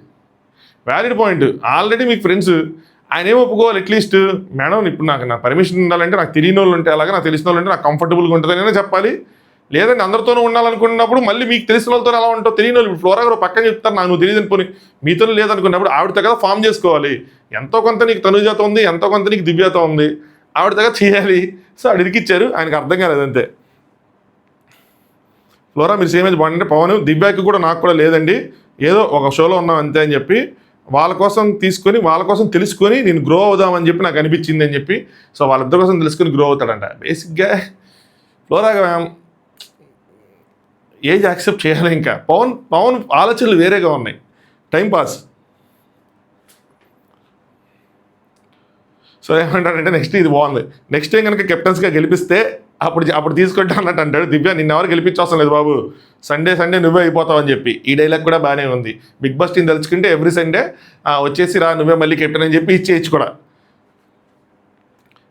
వ్యాలిడ్ పాయింట్. ఆల్రెడీ మీకు ఫ్రెండ్స్, ఆయన ఏం ఒప్పుకోవాలి అట్లీస్ట్, మేడం ఇప్పుడు నాకు పర్మిషన్ ఉండాలంటే నాకు తెలియని వాళ్ళు ఉంటే అలాగే, నాకు తెలిసిన వాళ్ళు ఉంటే నాకు కంఫర్టబుల్గా ఉంటుందని చెప్పాలి. లేదంటే అందరితోనూ ఉండాలనుకున్నప్పుడు మళ్ళీ మీకు తెలిసిన వాళ్ళతో ఎలా ఉంటావు తెలియని వాళ్ళు. ఇప్పుడు ఫ్లోరా గారు పక్కన చెప్తారు నాకు నువ్వు తెలియదు అనుకుని, మీతో లేదనుకున్నప్పుడు ఆవిడతో కదా ఫామ్ చేసుకోవాలి. ఎంతో కొంత నీకు తనుజాతో ఉంది, ఎంతో కొంత నీకు దివ్యతో ఉంది, ఆవిడతో చేయాలి. సో ఆవిడ ఇరికిచ్చారు, ఆయనకు అర్థం కాలేదు అంతే. ఫ్లోరా మీరు సేమ్ ఏజ్ బాగుంది అంటే పవన్, దివ్యాకి కూడా నాకు కూడా లేదండి, ఏదో ఒక షోలో ఉన్నాం అంతే అని చెప్పి వాళ్ళ కోసం తీసుకొని వాళ్ళ కోసం తెలుసుకొని నేను గ్రో అవుదామని చెప్పి నాకు అనిపించింది అని చెప్పి. సో వాళ్ళిద్దరి కోసం తెలుసుకొని గ్రో అవుతాడంట. బేసిక్గా ఫ్లోరా ఏజ్ యాక్సెప్ట్ చేయాలి. ఇంకా పవన్ ఆలోచనలు వేరేగా ఉన్నాయి, టైంపాస్. సో ఏమంటారంటే నెక్స్ట్ ఇది బాగుంది, నెక్స్ట్ టైం కనుక కెప్టెన్స్గా గెలిపిస్తే అప్పుడు తీసుకుంటా అన్నట్టు అంటాడు. దివ్య నిన్న ఎవరు గెలిపించవసరం లేదు బాబు, సండే నువ్వే అయిపోతావు అని చెప్పి. ఈ డైలాగ్ కూడా బాగానే ఉంది. బిగ్ బాస్ టీం తలుచుకుంటే ఎవ్రీ సండే వచ్చేసి రా నువ్వే మళ్ళీ కెప్టెన్ అని చెప్పి ఇచ్చేయచ్చు కూడా.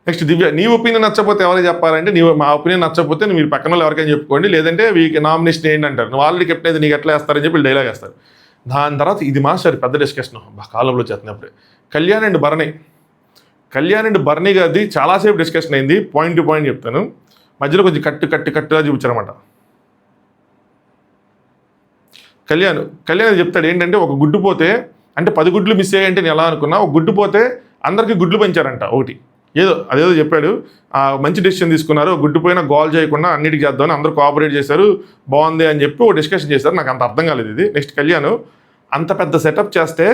నెక్స్ట్ దివ్య, నీ ఒపీనియన్ నచ్చకపోతే ఎవరికి చెప్పాలంటే, మా ఒపీనియన్ నచ్చకపోతే మీరు పక్కన వాళ్ళు ఎవరికైనా చెప్పుకోండి, లేదంటే వీకి నామినేషన్ ఏంటి అంటారు. నువ్వు ఆల్రెడీ కెప్టెన్ అయితే నీకు ఎట్లా వేస్తారని చెప్పి డైలాగ్ వేస్తారు. దాని తర్వాత ఇది మాస్టర్ పెద్ద డిస్కషన్ కాలంలో చేస్తున్నప్పుడే కళ్యాణ్ అండ్ బర్నీ గారిది చాలాసేపు డిస్కషన్ అయింది. పాయింట్ టు పాయింట్ చెప్తాను. మధ్యలో కొంచెం కట్టుగా చూపించారన్నమాట. కళ్యాణ్ చెప్తాడు ఏంటంటే, ఒక గుడ్డు పోతే అంటే 10 గుడ్లు మిస్ అయ్యాయంటే నేను ఎలా అనుకున్నా, ఒక గుడ్డు పోతే అందరికీ గుడ్లు పెంచారంట. ఒకటి అదేదో చెప్పాడు. మంచి డెసిషన్ తీసుకున్నారు, గుడ్డు పోయినా గోల్ చేయకుండా అన్నిటికీ చేద్దామని అందరూ కోఆపరేట్ చేశారు, బాగుంది అని చెప్పి ఒక డిస్కషన్ చేశారు. నాకు అంత అర్థం కాలేదు ఇది. నెక్స్ట్ కళ్యాణ్, అంత పెద్ద సెటప్ చేస్తే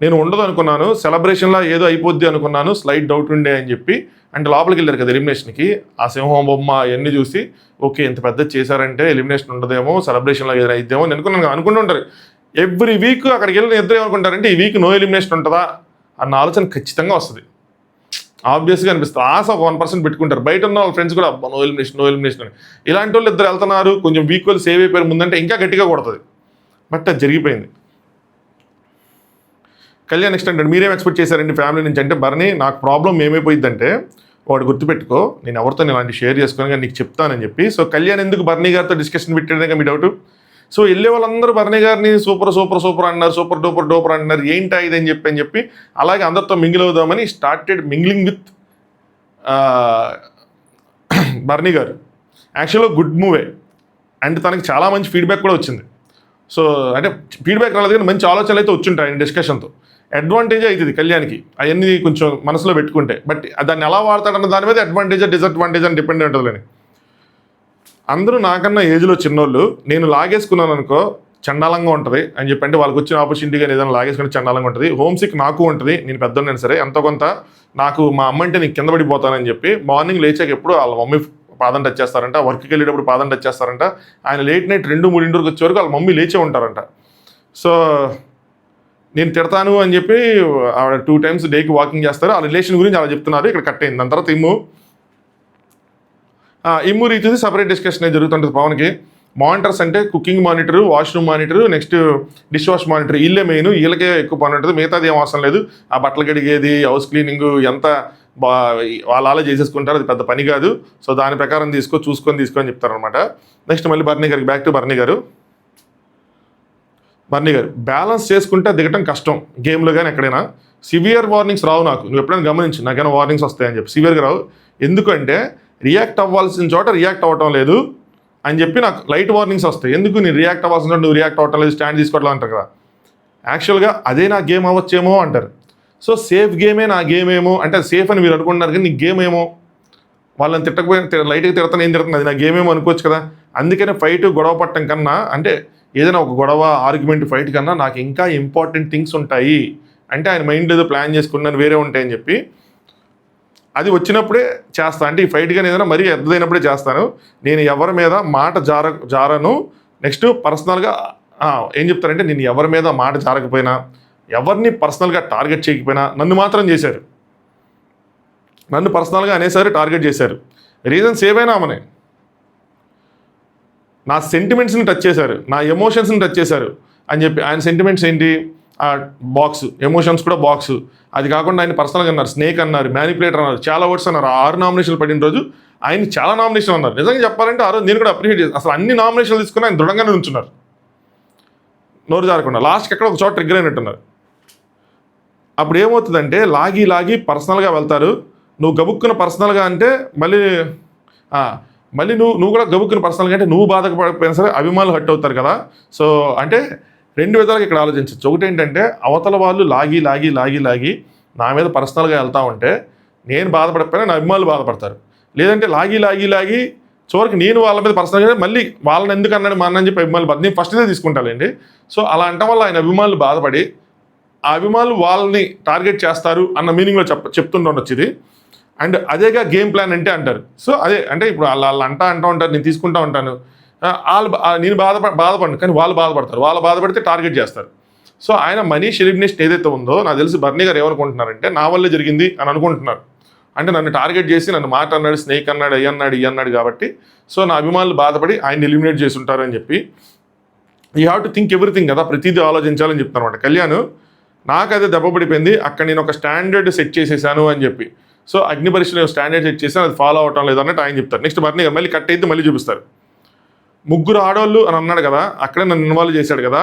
నేను ఉండదు అనుకున్నాను, సెలబ్రేషన్లో ఏదో అయిపోద్ది అనుకున్నాను, స్లైట్ డౌట్ ఉండే అని చెప్పి. అంటే లోపలికి వెళ్ళారు కదా ఎలిమినేషన్కి, ఆ సింహం బొమ్మ అవన్నీ చూసి ఓకే ఎంత పెద్ద చేశారంటే ఎలిమినేషన్ ఉండదేమో, సెలబ్రేషన్లో ఏదైనా అయిద్దేమో నేను అనుకుంటుంటారు. ఎవ్రీ వీక్ అక్కడికి వెళ్ళిన ఇద్దరు ఏమనుకుంటారంటే ఈ వీక్ నో ఎలిమినేషన్ ఉంటుందా అన్న ఆలోచన ఖచ్చితంగా వస్తుంది. ఆబ్వియస్గా అనిపిస్తుంది. ఆశ 1% పెట్టుకుంటారు. బయట ఉన్న వాళ్ళ ఫ్రెండ్స్ కూడా నో ఎలిమినేషన్ అని. ఇలాంటి వాళ్ళు ఇద్దరు వెళ్తున్నారు, కొంచెం వీక్ వాళ్ళు సేవ్ అయిపోయారు ముందంటే ఇంకా గట్టిగా కొడుతుంది. బట్ అది జరిగిపోయింది. కళ్యాణ్ నెక్స్ట్ అంటే మీరేం ఎక్స్పెక్ట్ చేశారండి ఫ్యామిలీ నుంచి అంటే, బర్నీ నాకు ప్రాబ్లం ఏమైపోయిందంటే వాడు గుర్తుపెట్టుకో, నేను ఎవరితో ఇలాంటి షేర్ చేసుకొని కానీ నీకు చెప్తానని చెప్పి. సో కళ్యాణ్ ఎందుకు బర్నీ గారితో డిస్కషన్ పెట్టాడనే మీ డౌట్. సో వెళ్ళే వాళ్ళందరూ బర్నీ గారిని సూపర్ అన్నారు, సూపర్ డూపర్ అన్నారు, ఏంటా ఇదని చెప్పి అలాగే అందరితో మింగిల్ అవుదామని స్టార్టెడ్ మింగ్లింగ్ విత్ బర్నీ గారు. యాక్చువల్గా గుడ్ మూవే అండ్ తనకి చాలా మంచి ఫీడ్బ్యాక్ కూడా వచ్చింది. సో అంటే ఫీడ్బ్యాక్ రాలేదు కానీ మంచి ఆలోచనలు అయితే వచ్చుంటాయి ఆయన డిస్కషన్తో. అడ్వాంటేజ్ అవుతుంది కళ్యాణ్కి అవన్నీ కొంచెం మనసులో పెట్టుకుంటే. బట్ దాన్ని ఎలా వాడతాడన్న దాని మీద డిసడ్వాంటేజ్ అని డిపెండ్ ఉంటుందని. అందరూ నాకన్నా ఏజ్లో చిన్నోళ్ళు, నేను లాగేసుకున్నాను అనుకో చండాలంగా ఉంటుంది అని చెప్పి, అంటే వాళ్ళకి వచ్చిన ఆపర్చునిటీ కానీ ఏదైనా లాగేసుకుని చండాలంగా ఉంటుంది. హోమ్సిక్ నాకు ఉంటుంది, నేను పెద్దోళ్ళైనా సరే ఎంతో కొంత. నాకు మా అమ్మ అంటే నీకు కింద పడిపోతానని చెప్పి మార్నింగ్ లేచాక ఎప్పుడు వాళ్ళ మమ్మీ పాదం టచ్ చేస్తారంట, వర్క్కి వెళ్ళేటప్పుడు పాదం టచ్ చేస్తారంట. ఆయన లేట్ నైట్ 2-3 వచ్చే వరకు వాళ్ళ మమ్మీ లేచే ఉంటారంట. సో నేను తిడతాను అని చెప్పి ఆవిడ 2 times డేకి వాకింగ్ చేస్తారు. ఆ రిలేషన్ గురించి అలా చెప్తున్నారు. ఇక్కడ కట్ అయింది. దాని తర్వాత ఇమ్ము రీతి సపరేట్ డిస్కషన్ జరుగుతుంటుంది పవన్కి. మానిటర్స్ అంటే cooking monitor, washroom monitor, next dish wash monitor, వీళ్ళే మెయిన్, వీళ్ళకే ఎక్కువ పని ఉంటుంది. మిగతాది ఏం అవసరం లేదు. ఆ బట్టలు కడిగేది, హౌస్ క్లీనింగ్ ఎంత వాళ్ళ చేసేసుకుంటారు, అది పెద్ద పని కాదు. సో దాని ప్రకారం చూసుకొని చెప్తారనమాట. నెక్స్ట్ మళ్ళీ బర్నీ గారికి బ్యాక్ టు బర్నీ గారు బ్యాలెన్స్ చేసుకుంటే దిగటం కష్టం గేమ్లో కానీ ఎక్కడైనా. సివియర్ వార్నింగ్స్ రావు నాకు, నువ్వు ఎప్పుడైనా గమనించు, నాకైనా వార్నింగ్స్ వస్తాయని చెప్పి సివియర్గా రావు. ఎందుకంటే రియాక్ట్ అవ్వాల్సిన చోట రియాక్ట్ అవ్వటం లేదు అని చెప్పి నాకు లైట్ వార్నింగ్స్ వస్తాయి. ఎందుకు నేను రియాక్ట్ అవ్వాల్సిన చోట నువ్వు రియాక్ట్ అవ్వటం లేదు, స్టాండ్ తీసుకోవట్లేదు అంటారు కదా. యాక్చువల్గా అదే నా గేమ్ అవ్వచ్చేమో అంటారు. సో సేఫ్ గేమే నా గేమ్ ఏమో అంటే, అది సేఫ్ అని మీరు అనుకుంటున్నారు కానీ నీ గేమ్ ఏమో, వాళ్ళని తిట్టకపోయినా లైట్గా తిడతాను, ఏం తిడుతుంది, అది నా గేమ్ ఏమో అనుకోవచ్చు కదా. అందుకనే ఫైట్ గొడవ పట్టడం కన్నా, అంటే ఏదైనా ఒక గొడవ ఆర్గ్యుమెంట్ ఫైట్ కన్నా నాకు ఇంకా ఇంపార్టెంట్ థింగ్స్ ఉంటాయి అంటే, ఆయన మైండ్ ఏదో ప్లాన్ చేసుకున్నాను వేరే ఉంటాయని చెప్పి అది వచ్చినప్పుడే చేస్తాను. అంటే ఈ ఫైట్ కానీ ఏదైనా మరీ ఎద్దదైనప్పుడే చేస్తాను. నేను ఎవరి మీద మాట జారను. నెక్స్ట్ పర్సనల్గా ఏం చెప్తారంటే, నేను ఎవరి మీద మాట జారకపోయినా, ఎవరిని పర్సనల్గా టార్గెట్ చేయకపోయినా నన్ను మాత్రం చేశారు, నన్ను పర్సనల్గా అనేసారి టార్గెట్ చేశారు. రీజన్స్ ఏవైనా అమ్మనే, నా సెంటిమెంట్స్ని టచ్ చేశారు, నా ఎమోషన్స్ని టచ్ చేశారు అని చెప్పి. ఆయన సెంటిమెంట్స్ ఏంటి, బాక్స్, ఎమోషన్స్ కూడా బాక్స్. అది కాకుండా ఆయన పర్సనల్గా అన్నారు, స్నేక్ అన్నారు, మ్యానిపులేటర్ అన్నారు, చాలా వర్డ్స్ అన్నారు. 6 నామినేషన్లు పడిన రోజు ఆయన చాలా నామినేషన్ అన్నారు. నిజంగా చెప్పాలంటే ఆ రోజు నేను కూడా అప్రిషియేట్ చేస్తాను. అసలు అన్ని నామినేషన్లు తీసుకుని ఆయన దృఢంగానే ఉంచున్నారు, నోరు జారకుండా. లాస్ట్కి ఎక్కడ ఒక చోట ట్రిగ్గర్ అయినట్టున్నారు. అప్పుడు ఏమవుతుందంటే లాగి పర్సనల్గా వెళ్తారు. నువ్వు గబుక్కున్న పర్సనల్గా అంటే మళ్ళీ నువ్వు కూడా గబుక్కున్న పర్సనల్గా అంటే నువ్వు బాధపడిపోయినా సరే అభిమానులు హట్ అవుతారు కదా. సో అంటే 2 విధాలుగా ఇక్కడ ఆలోచించవచ్చు. ఒకటి ఏంటంటే, అవతల వాళ్ళు లాగి నా మీద పర్సనల్గా వెళ్తా ఉంటే నేను బాధపడకపోయినా నా అభిమానులు బాధపడతారు. లేదంటే లాగి చివరికి నేను వాళ్ళ మీద పర్సనల్గా మళ్ళీ వాళ్ళని ఎందుకు అన్నాడు మా అన్నని చెప్పి అభిమానులు నేను ఫస్ట్ ఇదే తీసుకుంటానండి. సో అలా అనటం వల్ల ఆయన అభిమానులు బాధపడి ఆ అభిమానులు వాళ్ళని టార్గెట్ చేస్తారు అన్న మీనింగ్లో చెప్తుండొచ్చు ఇది. అండ్ అదేగా గేమ్ ప్లాన్ అంటే అంటారు. సో అదే అంటే ఇప్పుడు వాళ్ళు అంటూ ఉంటారు, నేను తీసుకుంటూ ఉంటాను. నేను బాధపడను కానీ వాళ్ళు బాధపడతారు, వాళ్ళు బాధపడితే టార్గెట్ చేస్తారు. సో ఆయన మనీష్ ఎలిమినేషన్ ఏదైతే ఉందో నాకు తెలిసి బర్నీ గారు ఏమనుకుంటున్నారంటే నా వల్లే జరిగింది అని అనుకుంటున్నారు. అంటే నన్ను టార్గెట్ చేసి నన్ను మాట అన్నాడు, స్నేక్ అన్నాడు, అయ్యి అన్నాడు కాబట్టి సో నా అభిమానులు బాధపడి ఆయన ఎలిమినేట్ చేసి ఉంటారని చెప్పి you have to think everything కదా, ప్రతిదీ ఆలోచించాలని చెప్తాను అనమాట. కళ్యాణ్ నాకు అదే దెబ్బ పడిపోయింది, అక్కడ నేను ఒక స్టాండర్డ్ సెట్ చేసేసాను అని చెప్పి. సో అగ్ని పరీక్షలో స్టాండర్డ్ సెట్ చేసాను, అది ఫాలో అవటం లేదు అన్నట్టు ఆయన చెప్తారు. నెక్స్ట్ బర్నీ మళ్ళీ కట్ అయితే మళ్ళీ చూపిస్తారు. 3 ఆడవాళ్ళు అని అన్నాడు కదా, అక్కడే నన్ను ఇన్వాల్వ్ చేశాడు కదా,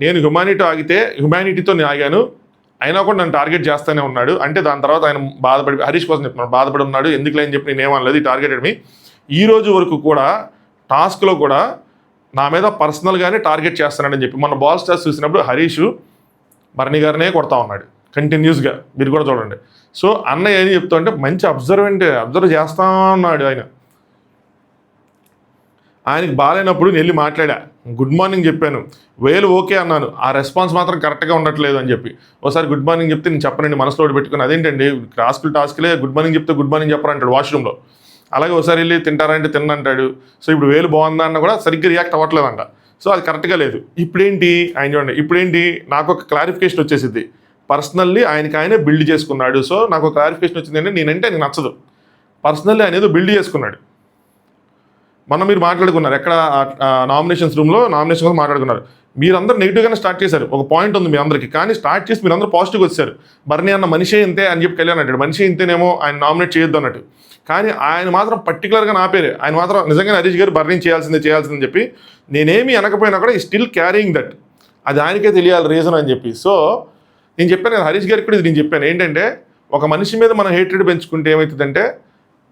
నేను హ్యుమానిటీతో నేను ఆగాను, అయినా కూడా నన్ను టార్గెట్ చేస్తూనే ఉన్నాడు. అంటే దాని తర్వాత ఆయన బాధపడి హరీష్ కోసం చెప్తున్నాడు, బాధపడి ఉన్నాడు, ఎందుకు లేని చెప్పి నేను ఏమనలేదు, ఈ టార్గెటెడ్ మీ. ఈ రోజు వరకు కూడా టాస్క్లో కూడా నా మీద పర్సనల్గానే టార్గెట్ చేస్తున్నాడని చెప్పి మొన్న బాల్ స్టార్స్ చూసినప్పుడు హరీష్ బర్నీ గారినే కొడతా ఉన్నాడు కంటిన్యూస్గా, మీరు కూడా చూడండి. సో అన్నయ్య ఏం చెప్తా అంటే మంచి అబ్జర్వ్ చేస్తా ఉన్నాడు ఆయన. ఆయనకి బాగాలేనప్పుడు నేను వెళ్ళి మాట్లాడా, గుడ్ మార్నింగ్ చెప్పాను, వేలు ఓకే అన్నాను, ఆ రెస్పాన్స్ మాత్రం కరెక్ట్గా ఉండట్లేదు అని చెప్పి. ఒకసారి గుడ్ మార్నింగ్ చెప్తే నేను చెప్పనండి మనసులో పెట్టుకుని, అదేంటండి టాస్క్లే గుడ్ మార్నింగ్ చెప్తే గుడ్ మార్నింగ్ చెప్పరంటాడు వాష్రూమ్లో. అలాగే ఒకసారి వెళ్ళి తింటారంటే తిన్నంటాడు. సో ఇప్పుడు వేలు బాగుందా అన్న కూడా సరిగ్గా రియాక్ట్ అవ్వట్లేదంట. సో అది కరెక్ట్గా లేదు. ఇప్పుడేంటి ఆయన చూడండి, ఇప్పుడేంటి నాకు ఒక క్లారిఫికేషన్ వచ్చేసింది, పర్సనల్లీ ఆయననే బిల్డ్ చేసుకున్నాడు. సో నాకు ఒక క్లారిఫికేషన్ వచ్చింది అంటే నేనంటే ఆయనకు నచ్చదు, పర్సనల్లీ ఆయన ఏదో బిల్డ్ చేసుకున్నాడు. మొన్న మీరు మాట్లాడుకున్నారు ఎక్కడ నామినేషన్స్ రూమ్లో నామినేషన్ కోసం మాట్లాడుకున్నారు, మీరందరూ నెగిటివ్గానే స్టార్ట్ చేశారు. ఒక పాయింట్ ఉంది మీ అందరికీ, కానీ స్టార్ట్ చేసి మీరందరూ పాజిటివ్గా వచ్చారు. బర్నీ అన్న మనిషే ఇంతే అని చెప్పి కళ్యాణ్ అంటాడు, మనిషి ఇంతేనేమో ఆయన నామినేట్ చేయొద్దు అన్నట్టు. కానీ ఆయన మాత్రం పర్టికులర్గా నా పేరే, ఆయన మాత్రం నిజంగా హరీష్ గారు బర్నీ చేయాల్సిందని చెప్పి నేనేమి అనకపోయినా కూడా ఈ స్టిల్ క్యారింగ్ దట్, అది ఆయనకే తెలియాలి రీజన్ అని చెప్పి. సో నేను చెప్పాను కదా హరీష్ గారికి కూడా ఇది నేను చెప్పాను, ఏంటంటే ఒక మనిషి మీద మనం హేట్రెడ్ పెంచుకుంటే ఏమవుతుందంటే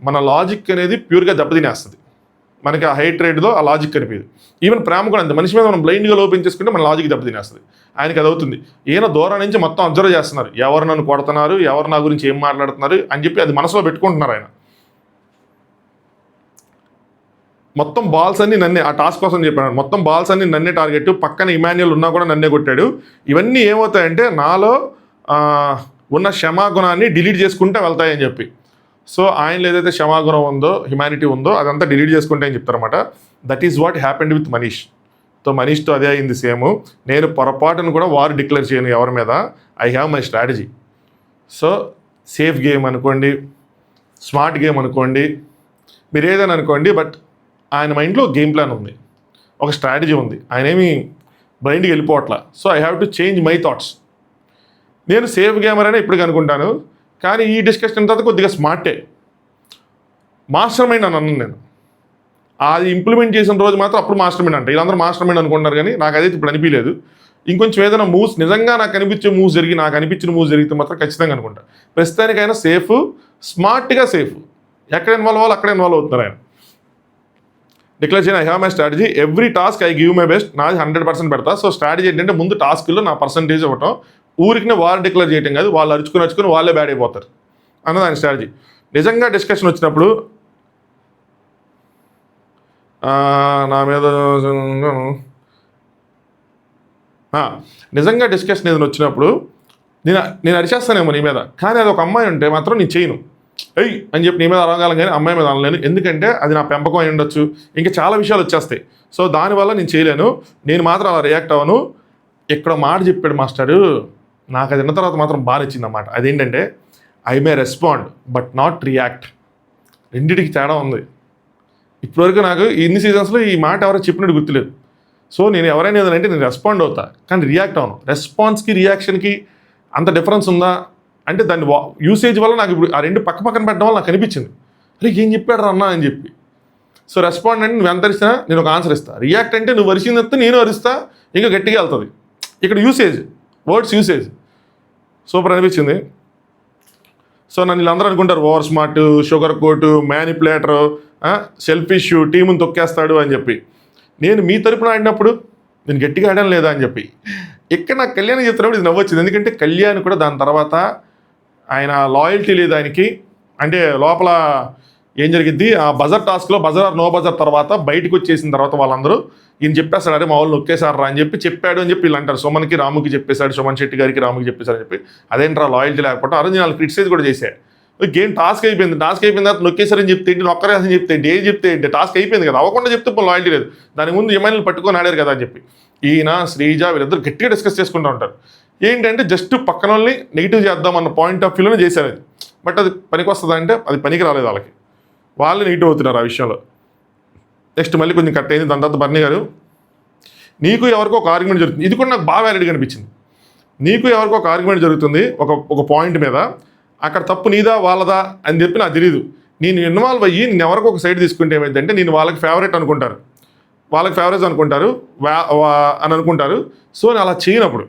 మన లాజిక్ అనేది ప్యూర్గా దెబ్బతినేస్తుంది. మనకి ఆ హేట్రెడ్లో ఆ లాజిక్ కనిపించదు. ఈవెన్ ప్రేమ కూడా అంతే, మనిషి మీద మనం బ్లైండ్గా లోపించేసుకుంటే మన లాజిక్ దెబ్బతినేస్తుంది. ఆయనకి అది అవుతుంది. ఈయన దూరం నుంచి మొత్తం అబ్జర్వ్ చేస్తున్నారు, ఎవరు నన్ను కొడుతున్నారు, ఎవరు నా గురించి ఏం మాట్లాడుతున్నారు అని చెప్పి అది మనసులో పెట్టుకుంటున్నారు. ఆయన మొత్తం బాల్స్ అన్ని నన్నే, ఆ టాస్క్ కోసం చెప్పాను, మొత్తం బాల్స్ అన్ని నన్నే టార్గెట్, పక్కన ఇమాన్యుయల్ ఉన్నా కూడా నన్నే కొట్టాడు. ఇవన్నీ ఏమవుతాయంటే నాలో ఉన్న క్షమాగుణాన్ని డిలీట్ చేసుకుంటే వెళ్తాయని చెప్పి. సో ఆయనలో ఏదైతే క్షమాగుణం ఉందో, హ్యుమానిటీ ఉందో అదంతా డిలీట్ చేసుకుంటే అని చెప్తారన్నమాట. That is what happened with Manish. So మనీష్తో అదే అయింది సేమ్. నేను పొరపాటును కూడా వారు డిక్లేర్ చేయను ఎవరి మీద, I have my strategy. So safe game అనుకోండి, స్మార్ట్ గేమ్ అనుకోండి, మీరు ఏదైనా అనుకోండి, బట్ ఆయన మైండ్లో గేమ్ ప్లాన్ ఉంది, ఒక స్ట్రాటజీ ఉంది, ఆయన ఏమి బ్లైండ్కి వెళ్ళిపోవట్లా. So I have to change my thoughts. నేను సేఫ్ గేమర్ అని ఇప్పటికి అనుకుంటాను, కానీ ఈ డిస్కషన్ తర్వాత కొద్దిగా స్మార్టే, మాస్టర్ మైండ్ అని అన్నాను నేను. అది ఇంప్లిమెంట్ చేసిన రోజు మాత్రం అప్పుడు మాస్టర్ మైండ్ అంటే, వీళ్ళందరూ మాస్టర్ మైండ్ అనుకుంటున్నారు, కానీ నాకు అదైతే ఇప్పుడు అనిపించలేదు. ఇంకొంచెం ఏదైనా మూవ్స్ నిజంగా నాకు అనిపించిన మూవ్స్ జరిగితే మాత్రం ఖచ్చితంగా అనుకుంటా. ప్రస్తుతానికైనా సేఫ్, స్మార్ట్గా సేఫ్, ఎక్కడ ఇన్వాల్వ్ అవ్వాలి అక్కడ ఇన్వాల్వ్ అవుతున్నారు ఆయన. డిక్లేర్ చేయను, I have my strategy, every task I give my best, నాది 100% పెడతా. సో స్ట్రాటజీ ఏంటంటే ముందు టాస్క్లో నా పర్సంటేజ్ ఇవ్వటం, ఊరికి వారు డిక్లేర్ చేయటం కాదు, వాళ్ళు అరుచుకుని వాళ్ళే బ్యాడ్ అయిపోతారు అన్నది ఆయన స్ట్రాటజీ. నిజంగా డిస్కషన్ వచ్చినప్పుడు నా మీద నిజంగా డిస్కషన్ ఏదైనా వచ్చినప్పుడు నేను అరిచేస్తానేమో నీ మీద, కానీ అది ఒక అమ్మాయి ఉంటే మాత్రం నేను చేయను, ఎయ్ అని చెప్పి నీ మీద అరవగలను, కానీ అమ్మాయి మీద అనలేను, ఎందుకంటే అది నా పెంపకం అయి ఉండొచ్చు, ఇంకా చాలా విషయాలు వచ్చేస్తాయి. సో దానివల్ల నేను చేయలేను, నేను మాత్రం అలా రియాక్ట్ అవ్వను. ఇక్కడ మాట చెప్పాడు మాస్టరు, నాకు అది విన్న తర్వాత మాత్రం బాగా నచ్చింది అన్నమాట. అదేంటంటే I may respond but not react. రెండింటికి తేడా ఉంది. ఇప్పటివరకు నాకు ఇన్ని సీజన్స్లో ఈ మాట ఎవరో చెప్పినట్టు గుర్తులేదు. సో నేను ఎవరైనా ఏదంటే నేను రెస్పాండ్ అవుతా, కానీ రియాక్ట్ అవ్వను. రెస్పాన్స్కి రియాక్షన్కి అంత డిఫరెన్స్ ఉందా అంటే దాని యూసేజ్ వల్ల నాకు ఇప్పుడు ఆ రెండు పక్కన పెట్టడం వల్ల నాకు అనిపించింది, అరే ఏం చెప్పాడు అన్నా అని చెప్పి. సో రెస్పాండ్ అంటే నువ్వు ఎంత అరిసినా నేను ఒక ఆన్సర్ ఇస్తా, రియాక్ట్ అంటే నువ్వు అరిసిందంతా నేను అరిస్తా, ఇంకా గట్టిగా వెళ్తుంది. ఇక్కడ యూసేజ్, వర్డ్స్ యూసేజ్ సూపర్ అనిపించింది. సో నన్ను వీళ్ళందరూ అనుకుంటారు over smart, sugar coat, manipulator, selfish, టీముని తొక్కేస్తాడు అని చెప్పి. నేను మీ తరపున ఆడినప్పుడు నేను గట్టిగా ఆడాను లేదా అని చెప్పి. ఇక్కడ నాకు కళ్యాణ్ చెప్తున్నప్పుడు ఇది నవ్వొచ్చింది, ఎందుకంటే కళ్యాణ్ కూడా దాని తర్వాత ఆయన లాయల్టీ లేదు ఆయనకి. అంటే లోపల ఏం జరిగింది, ఆ బజర్ టాస్క్లో బజర్ ఆర్ నో బజర్ తర్వాత బయటకు వచ్చేసిన తర్వాత వాళ్ళందరూ ఈయన చెప్పేస్తాడు, అరే మా వాళ్ళు నొక్కేశారా అని చెప్పాడు అని చెప్పి వీళ్ళు అంటారు. సుమన్కి రాముకి చెప్పేశాడు, సుమన్ శెట్టి గారికి రాముకి చెప్పేశాడు అని చెప్పి. అదేంట్రా లాయల్టీ లేకపోవడం, ఆ రోజు నేను క్రిటిసైజ్ కూడా చేశాడు. గేమ్ టాస్క్ అయిపోయింది తర్వాత నొక్కేశారని చెప్తే ఏంటి, నొక్కరేసని చెప్తే ఏంటి, ఏం చెప్తే ఏంటి, టాస్క్ అయిపోయింది కదా, అవ్వకుండా చెప్తే లాయల్టీ లేదు, దాని ముందు ఏమైనా పట్టుకొని ఆడారు కదా అని చెప్పి. ఈయన శ్రీజ వీళ్ళిద్దరు గట్టిగా డిస్కస్ చేసుకుంటూ ఉంటారు. ఏంటంటే జస్ట్ పక్కన వాళ్ళని నెగిటివ్ చేద్దాం అన్న పాయింట్ ఆఫ్ వ్యూలోనే చేశారు అది. బట్ అది పనికి వస్తుందా అంటే అది పనికి రాలేదు వాళ్ళకి. వాళ్ళు నెగిటివ్ అవుతున్నారు ఆ విషయంలో. నెక్స్ట్ మళ్ళీ కొంచెం కట్ అయింది. దాని తర్వాత బర్నీ గారు, నీకు ఎవరికో ఒక ఆర్గ్యుమెంట్ జరుగుతుంది. ఇది కూడా నాకు బాగా వ్యాలిడ్గా అనిపించింది. నీకు ఎవరికో ఒక ఆర్గ్యుమెంట్ జరుగుతుంది ఒక పాయింట్ మీద, అక్కడ తప్పు నీదా వాళ్ళదా అని చెప్పి నాకు తెలియదు. నేను ఇన్వాల్వ్ అయ్యి నేను ఎవరికో ఒక సైడ్ తీసుకుంటే ఏమైందంటే నేను వాళ్ళకి ఫేవరెట్ అనుకుంటారు, వాళ్ళకి ఫేవరెట్ అనుకుంటారు అని అనుకుంటారు. సో నేను అలా చేయనప్పుడు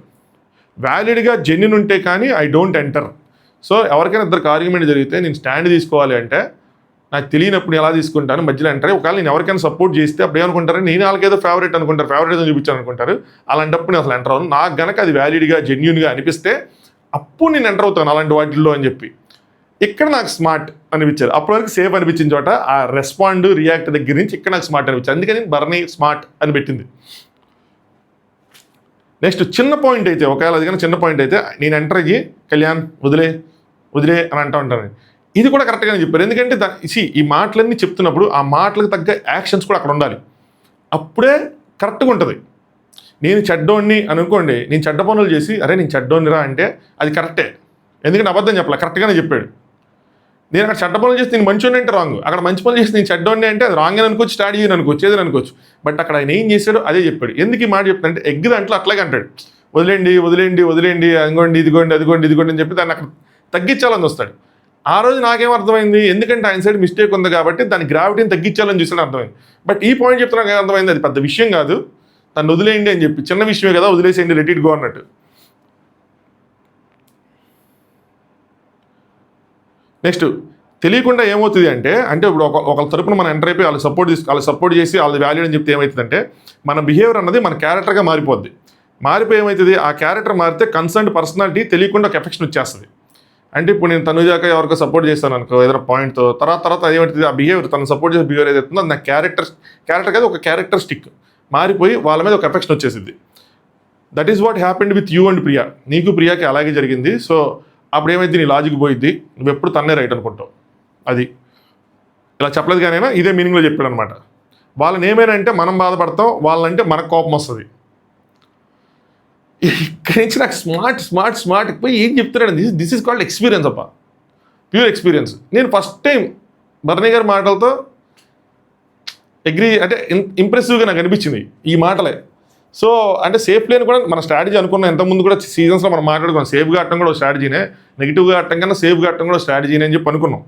వ్యాలిడ్గా జెన్యున్ ఉంటే కానీ ఐ డోంట్ ఎంటర్. సో ఎవరికైనా ఇద్దరికి ఆర్గ్యుమెంట్ జరిగితే నేను స్టాండ్ తీసుకోవాలి అంటే నాకు తెలియనప్పుడు ఎలా తీసుకుంటాను, మధ్యలో ఎంటర్. ఒకవేళ నేను ఎవరికైనా సపోర్ట్ చేస్తే అప్పుడు ఏమనుకుంటారు, నేను వాళ్ళకేదో ఫేవరెట్ అనుకుంటారు, ఫేవరెట్ ఏదో చూపించాను అనుకుంటారు. అలాంటప్పుడు నేను అసలు ఎంటర్ అవును. నాకు గనక అది వ్యాలిడ్గా జెన్యున్గా అనిపిస్తే అప్పుడు నేను ఎంటర్ అవుతాను అలాంటి వాటిల్లో అని చెప్పి. ఇక్కడ నాకు స్మార్ట్ అనిపించారు. అప్పటి వరకు సేఫ్ అనిపించిన చోట ఆ రెస్పాండ్ రియాక్ట్ దగ్గర నుంచి ఇక్కడ నాకు స్మార్ట్ అనిపించింది. అందుకని బర్నీ స్మార్ట్ అని పెట్టింది. నెక్స్ట్ చిన్న పాయింట్ అయితే, ఒకవేళ అది కానీ చిన్న పాయింట్ అయితే నేను ఎంటర్ అయ్యి కళ్యాణ్ వదిలే అని అంటూ ఉంటాను. ఇది కూడా కరెక్ట్గానే చెప్పారు. ఎందుకంటే ఈ మాటలన్నీ చెప్తున్నప్పుడు ఆ మాటలకు తగ్గ యాక్షన్స్ కూడా అక్కడ ఉండాలి. అప్పుడే కరెక్ట్గా ఉంటుంది. నేను చెడ్డోడిని అనుకోండి, నేను చెడ్డ పనులు చేసి అరే నేను చెడ్డోడినిరా అంటే అది కరెక్టే, ఎందుకంటే అబద్ధం చెప్పాలి, కరెక్ట్గానే చెప్పాడు. నేను అక్కడ చెడ్డ పనులు చేసి నేను మంచోడిని అంటే రాంగ్, అక్కడ మంచి పనులు చేసి నేను చెడ్డోడిని అంటే అది రాంగ్ అని అనుకోవచ్చు, స్టార్ట్ చేయని అనుకోవచ్చు, ఏదని అనుకోవచ్చు. బట్ అక్కడ ఆయన ఏం చేశాడో అదే చెప్పాడు. ఎందుకు ఈ మాట చెప్తాడంటే ఎగ్ దాంట్లో అట్లాగే అంటాడు, వదిలేండి అనుకోండి, ఇదిగోండి అని చెప్పి దాన్ని అక్కడ తగ్గించాలని వస్తాడు. ఆ రోజు నాకేం అర్థమైంది, ఎందుకంటే ఆయన సైడ్ మిస్టేక్ ఉంది కాబట్టి దాని గ్రావిటీని తగ్గించాలని చూసాడు, అర్థమైంది. బట్ ఈ పాయింట్ చెప్తే నాకు అర్థమైంది అది పెద్ద విషయం కాదు, తను వదిలేయండి అని చెప్పి, చిన్న విషయమే కదా వదిలేసేయండి, లెట్ ఇట్ గో అన్నట్టు. నెక్స్ట్ తెలియకుండా ఏమవుతుంది అంటే ఇప్పుడు ఒకళ్ళ తరపున మనం ఎంటర్ అయిపోయి వాళ్ళు సపోర్ట్ చేసి వాళ్ళది వాల్యూ అని చెప్తే ఏమవుతుందంటే మన బిహేవియర్ అన్నది మన క్యారెక్టర్గా మారిపోద్ది. మారిపోయి ఏమవుతుంది, ఆ క్యారెక్టర్ మారితే కన్సర్న్ పర్సనాలిటీ తెలియకుండా ఒక ఎఫెక్షన్ వచ్చేస్తుంది. అంటే ఇప్పుడు నేను తనుజాక ఎవరికో సపోర్ట్ చేస్తాను అనుకో ఏదైనా పాయింట్తో, తర్వాత ఏమవుతుంది ఆ బిహేవియర్, తను సపోర్ట్ చేసే బిహేవియర్ ఏదైతుందో అది నా క్యారెక్టర్ కాదు, ఒక క్యారెక్టరిస్టిక్ మారిపోయి వాళ్ళ మీద ఒక ఎఫెక్షన్ వచ్చేసింది. That is what happened with you and Priya. నీకు ప్రియాకి అలాగే జరిగింది. సో అప్పుడు ఏమైంది, నీ లాజిక్ పోయిద్ది, నువ్వు ఎప్పుడు తన్నే రైట్ అనుకుంటావు. అది ఇలా చెప్పలేదు కానీ ఇదే మీనింగ్లో చెప్పాడు అనమాట. వాళ్ళని ఏమైనా అంటే మనం బాధపడతాం, వాళ్ళంటే మనకు కోపం వస్తుంది. ఇక్కడి నుంచి నాకు స్మార్ట్ పోయి ఏం చెప్తున్నాడు, దిస్ ఈజ్ కాల్డ్ ఎక్స్పీరియన్స్ అప్ప, ప్యూర్ ఎక్స్పీరియన్స్. నేను ఫస్ట్ టైం బర్నీ గారి మాటలతో అగ్రీ, అంటే ఇంప్రెసివ్గా నాకు అనిపించింది ఈ మాటలే. సో అంటే సేఫ్ లేని కూడా మన స్ట్రాటజీ అనుకున్నాం, ఎంతకుముందు కూడా సీజన్స్లో మనం మాట్లాడుకున్నాం, సేఫ్గా ఆడటం కూడా స్ట్రాటజీనే, నెగిటివ్గా ఆడటం కన్నా సేఫ్గా ఆడటం కూడా స్ట్రాటజీనే అని చెప్పి అనుకున్నాం.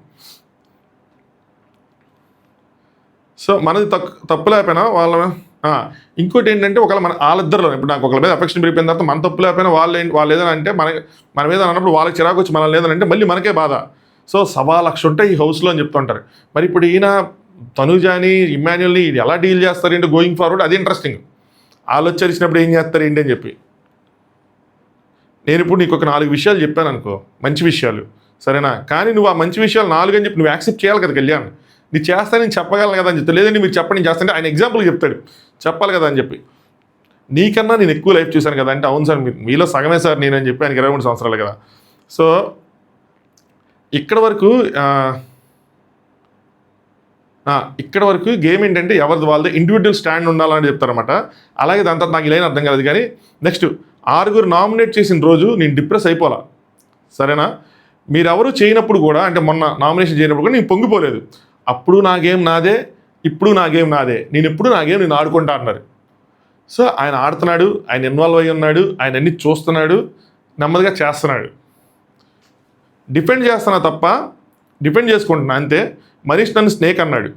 సో మనది తప్పు లేకపోయినా వాళ్ళ ఇంకోటి ఏంటంటే ఒకవేళ వాళ్ళిద్దరిలో ఇప్పుడు నాకు ఒకళ్ళ మీద అఫెక్షన్ పెరిగిపోయిన తర్వాత మన తప్పు లేకపోయినా వాళ్ళు ఏదైనా అంటే మన మీద అన్నప్పుడు వాళ్ళకి చిరాకు వచ్చి మనం లేదంటే మళ్ళీ మనకే బాధ. సో 1,00,000 ఉంటాయి ఈ హౌస్లో అని చెప్తుంటారు. మరి ఇప్పుడు ఈయన తనుజాని ఇమాన్యుల్ని ఎలా డీల్ చేస్తారు ఏంటి గోయింగ్ ఫార్వర్డ్, అది ఇంట్రెస్టింగ్. ఆలోచించినప్పుడు ఏం చేస్తారు ఏంటి అని చెప్పి. నేను ఇప్పుడు నీకు ఒక 4 విషయాలు చెప్పాను అనుకో, మంచి విషయాలు, సరేనా, కానీ నువ్వు ఆ మంచి విషయాలు 4 అని చెప్పి నువ్వు యాక్సెప్ట్ చేయాలి కదా కళ్యాణ్. నీ చేస్తా నేను చెప్పగలను కదా అని చెప్తా, లేదండి మీరు చెప్పండి నేను చేస్తాను, ఆయన ఎగ్జాంపుల్ చెప్తాడు చెప్పాలి కదా అని చెప్పి. నీకన్నా నేను ఎక్కువ లైఫ్ చూశాను కదా అంటే, అవును సార్ మీలో సగమే సార్ నేను అని చెప్పి, ఆయనకి 23 సంవత్సరాలు కదా. సో ఇక్కడ వరకు గేమ్ ఏంటంటే ఎవరిది వాళ్ళది ఇండివిజువల్ స్టాండ్ ఉండాలని చెప్తారన్నమాట. అలాగే దాని తర్వాత నాకు ఇలా అర్థం కాలేదు. కానీ నెక్స్ట్ 6 నామినేట్ చేసిన రోజు నేను డిప్రెస్ అయిపోలా, సరేనా. మీరెవరు చేయనప్పుడు కూడా, అంటే మొన్న నామినేషన్ చేయనప్పుడు కూడా నేను పొంగిపోలేదు. అప్పుడు నా గేమ్ నాదే, ఇప్పుడు నా గేమ్ నాదే, నేను ఎప్పుడు నా గేమ్ నేను ఆడుకుంటా అన్నారు. సో ఆయన ఆడుతున్నాడు, ఆయన ఇన్వాల్వ్ అయ్యి ఉన్నాడు, ఆయన అన్ని చూస్తున్నాడు, నెమ్మదిగా చేస్తున్నాడు. డిఫెండ్ చేస్తున్నా తప్ప డిఫెండ్ చేసుకుంటున్నా అంతే. మనీష్ నన్ను స్నేక్ అన్నాడు,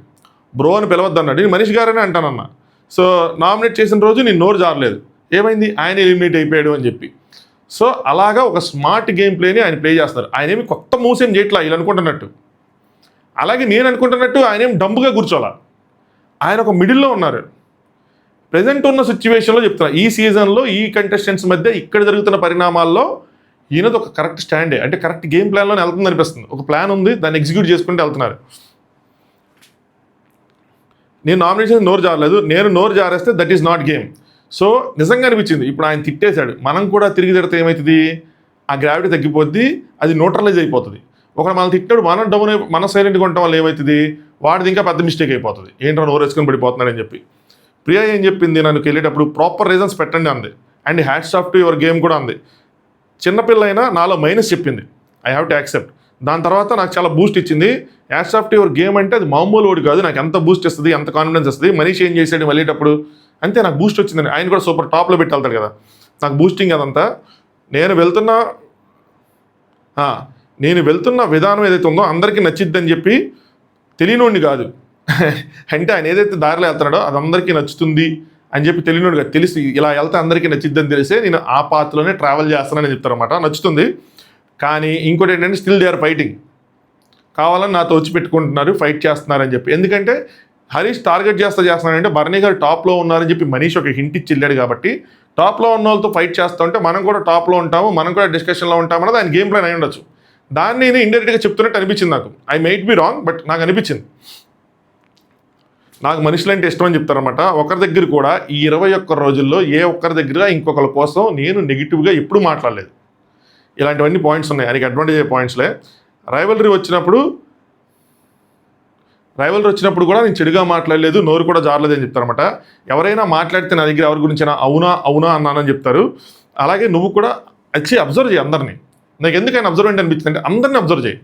బ్రో అని పిలవద్దు అన్నాడు, నేను మనీష్ గారనే అంటానన్నా. సో నామినేట్ చేసిన రోజు నేను నోరు జారలేదు, ఏమైంది ఆయన ఎలిమినేట్ అయిపోయాడు అని చెప్పి. సో అలాగా ఒక స్మార్ట్ గేమ్ ప్లేని ఆయన ప్లే చేస్తారు. ఆయన ఏమి కొత్త మూవ్స్ ఏం చేయట్లా ఇలా అనుకుంటున్నట్టు, అలాగే నేను అనుకుంటున్నట్టు ఆయన ఏం డంబుగా కూర్చోాలా, ఆయన ఒక మిడిల్లో ఉన్నారు. ప్రజెంట్ ఉన్న సిచ్యువేషన్లో చెప్తున్నా, ఈ సీజన్లో ఈ కంటెస్టెంట్స్ మధ్య ఇక్కడ జరుగుతున్న పరిణామాల్లో ఈయనది ఒక కరెక్ట్ స్టాండే, అంటే కరెక్ట్ గేమ్ ప్లాన్లోనే వెళ్తుంది అనిపిస్తుంది. ఒక ప్లాన్ ఉంది, దాన్ని ఎగ్జిక్యూట్ చేసుకుంటూ వెళ్తున్నారు. నేను నామినేషన్ నోరు జారలేదు, నేను నోరు జారేస్తే that is not game. So నిజంగా అనిపించింది. ఇప్పుడు ఆయన తిట్టేశాడు, మనం కూడా తిరిగి తిడితే ఏమవుతుంది, ఆ గ్రావిటీ తగ్గిపోద్ది, అది న్యూట్రలైజ్ అయిపోతుంది. ఒకవేళ మనం తిట్టాడు, మనం డౌన్ మన సైలెంట్గా ఉండటం వల్ల ఏమవుతుంది, వాడిది ఇంకా పెద్ద మిస్టేక్ అయిపోతుంది, ఏంటో నోరు వేసుకొని పడిపోతున్నాడని చెప్పి. ప్రియా ఏం చెప్పింది, నన్ను వెళ్ళేటప్పుడు ప్రాపర్ రీజన్స్ పెట్టండి అంది, and hats off to your game కూడా అంది. చిన్నపిల్ల అయినా నాలో మైనస్ చెప్పింది, ఐ హ్యావ్ టు యాక్సెప్ట్. దాని తర్వాత నాకు చాలా బూస్ట్ ఇచ్చింది. యాడ్స్ ఆఫ్ యువర్ గేమ్ అంటే అది మామూలు ఓడి కాదు, నాకు ఎంత బూస్ట్ ఇస్తుంది, ఎంత కాన్ఫిడెన్స్ వస్తుంది. మనీష్ ఏం చేసాడు వెళ్ళేటప్పుడు అంతే, నాకు బూస్ట్ వచ్చిందని. ఆయన కూడా సూపర్ టాప్లో పెట్టి వెళ్తాడు కదా, నాకు బూస్టింగ్ అదంతా. నేను వెళ్తున్న విధానం ఏదైతే ఉందో అందరికీ నచ్చిద్దని చెప్పి తెలియనోడిని కాదు. అంటే ఆయన ఏదైతే దారిలో వెళ్తున్నాడో అది అందరికీ నచ్చుతుంది అని చెప్పి తెలియనోడు కాదు, తెలిసి ఇలా వెళ్తే అందరికీ నచ్చిద్దని తెలిసే నేను ఆ పాత్రలోనే ట్రావెల్ చేస్తానని చెప్తారనమాట. నచ్చుతుంది. కానీ ఇంకోటి ఏంటంటే స్టిల్ దే ఆర్ ఫైటింగ్, కావాలని నాతో వచ్చి పెట్టుకుంటున్నారు, ఫైట్ చేస్తున్నారని చెప్పి. ఎందుకంటే హరీష్ టార్గెట్ చేస్తున్నారంటే బర్నీ గారు టాప్లో ఉన్నారని చెప్పి మనీష్ ఒక హింట్ ఇచ్చి వెళ్ళాడు కాబట్టి టాప్లో ఉన్న వాళ్ళతో ఫైట్ చేస్తూ ఉంటే మనం కూడా టాప్లో ఉంటాము, మనం కూడా డిస్కషన్లో ఉంటామన్నది ఆయన గేమ్ ప్లాన్ అయి ఉండొచ్చు. దాన్ని నేను ఇండైరెక్ట్గా చెప్తున్నట్టు అనిపించింది నాకు. I might be wrong, but నాకు అనిపించింది. నాకు మనుషులు అంటే ఇష్టం అని చెప్తారనమాట. ఒకరి దగ్గర కూడా ఈ 21 రోజుల్లో ఏ ఒక్కరి దగ్గర ఇంకొకరి కోసం నేను నెగిటివ్గా ఎప్పుడూ మాట్లాడలేదు. ఇలాంటివన్నీ పాయింట్స్ ఉన్నాయి, ఆయనకి అడ్వాంటేజ్ అయ్యే పాయింట్స్లే. రైవలరీ వచ్చినప్పుడు కూడా నేను చెడుగా మాట్లాడలేదు, నోరు కూడా జారలేదు అని చెప్తారనమాట. ఎవరైనా మాట్లాడితే నా దగ్గర ఎవరి గురించి అవునా అన్నానని చెప్తారు. అలాగే నువ్వు కూడా వచ్చి అబ్జర్వ్ చేయి అందరినీ. నాకు ఎందుకైనా అబ్జర్వ్ అనిపించింది అంటే అందరినీ అబ్జర్వ్ చేయి,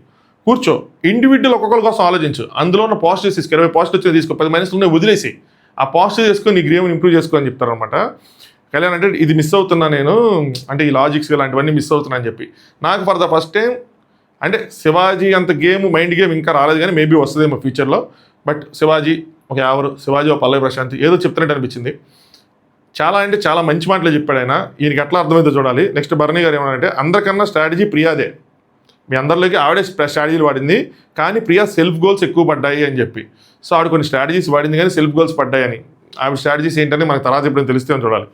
కూర్చో, ఇండివిజువల్ ఒక్కొక్కరి కోసం ఆలోచించు. అందులో ఉన్న పాజిటివ్స్ తీసుకో, 20 పాజిటివ్ తీసుకో, 10 మైనస్లు వదిలేసి ఆ పాజిటివ్ చేసుకొని నీ గేమ్ని ఇంప్రూవ్ చేసుకో అని చెప్తారనమాట. కళ్యాణ్ అంటే ఇది మిస్ అవుతున్నా నేను, అంటే ఈ లాజిక్స్ ఇలాంటివన్నీ మిస్ అవుతున్నా అని చెప్పి. నాకు ఫర్ ద ఫస్ట్ టైం అంటే శివాజీ అంత మైండ్ గేమ్ ఇంకా రాలేదు, కానీ మేబీ వస్తుందేమో ఫ్యూచర్లో. బట్ శివాజీ ఓ పల్లవి ప్రశాంత్ ఏదో చెప్తున్నట్టు అనిపించింది. చాలా మంచి మాటలు చెప్పాడు ఆయన. ఈయనకి ఎట్లా అర్థమైందో చూడాలి. నెక్స్ట్ బర్నీ గారు ఏమన్నారంటే అందరికన్నా స్ట్రాటజీ ప్రియాదే, మీ అందరిలోకి ఆవిడే స్ట్రాటజీలు వాడింది, కానీ ప్రియా సెల్ఫ్ గోల్స్ ఎక్కువ పడ్డాయి అని చెప్పి. సో ఆవిడ కొన్ని స్ట్రాటజీస్ వాడింది కానీ సెల్ఫ్ గోల్స్ పడ్డాయని. ఆవిడ స్ట్రాటజీస్ ఏంటని మనకు తర్వాత ఎప్పుడైనా తెలిస్తే చూడాలి.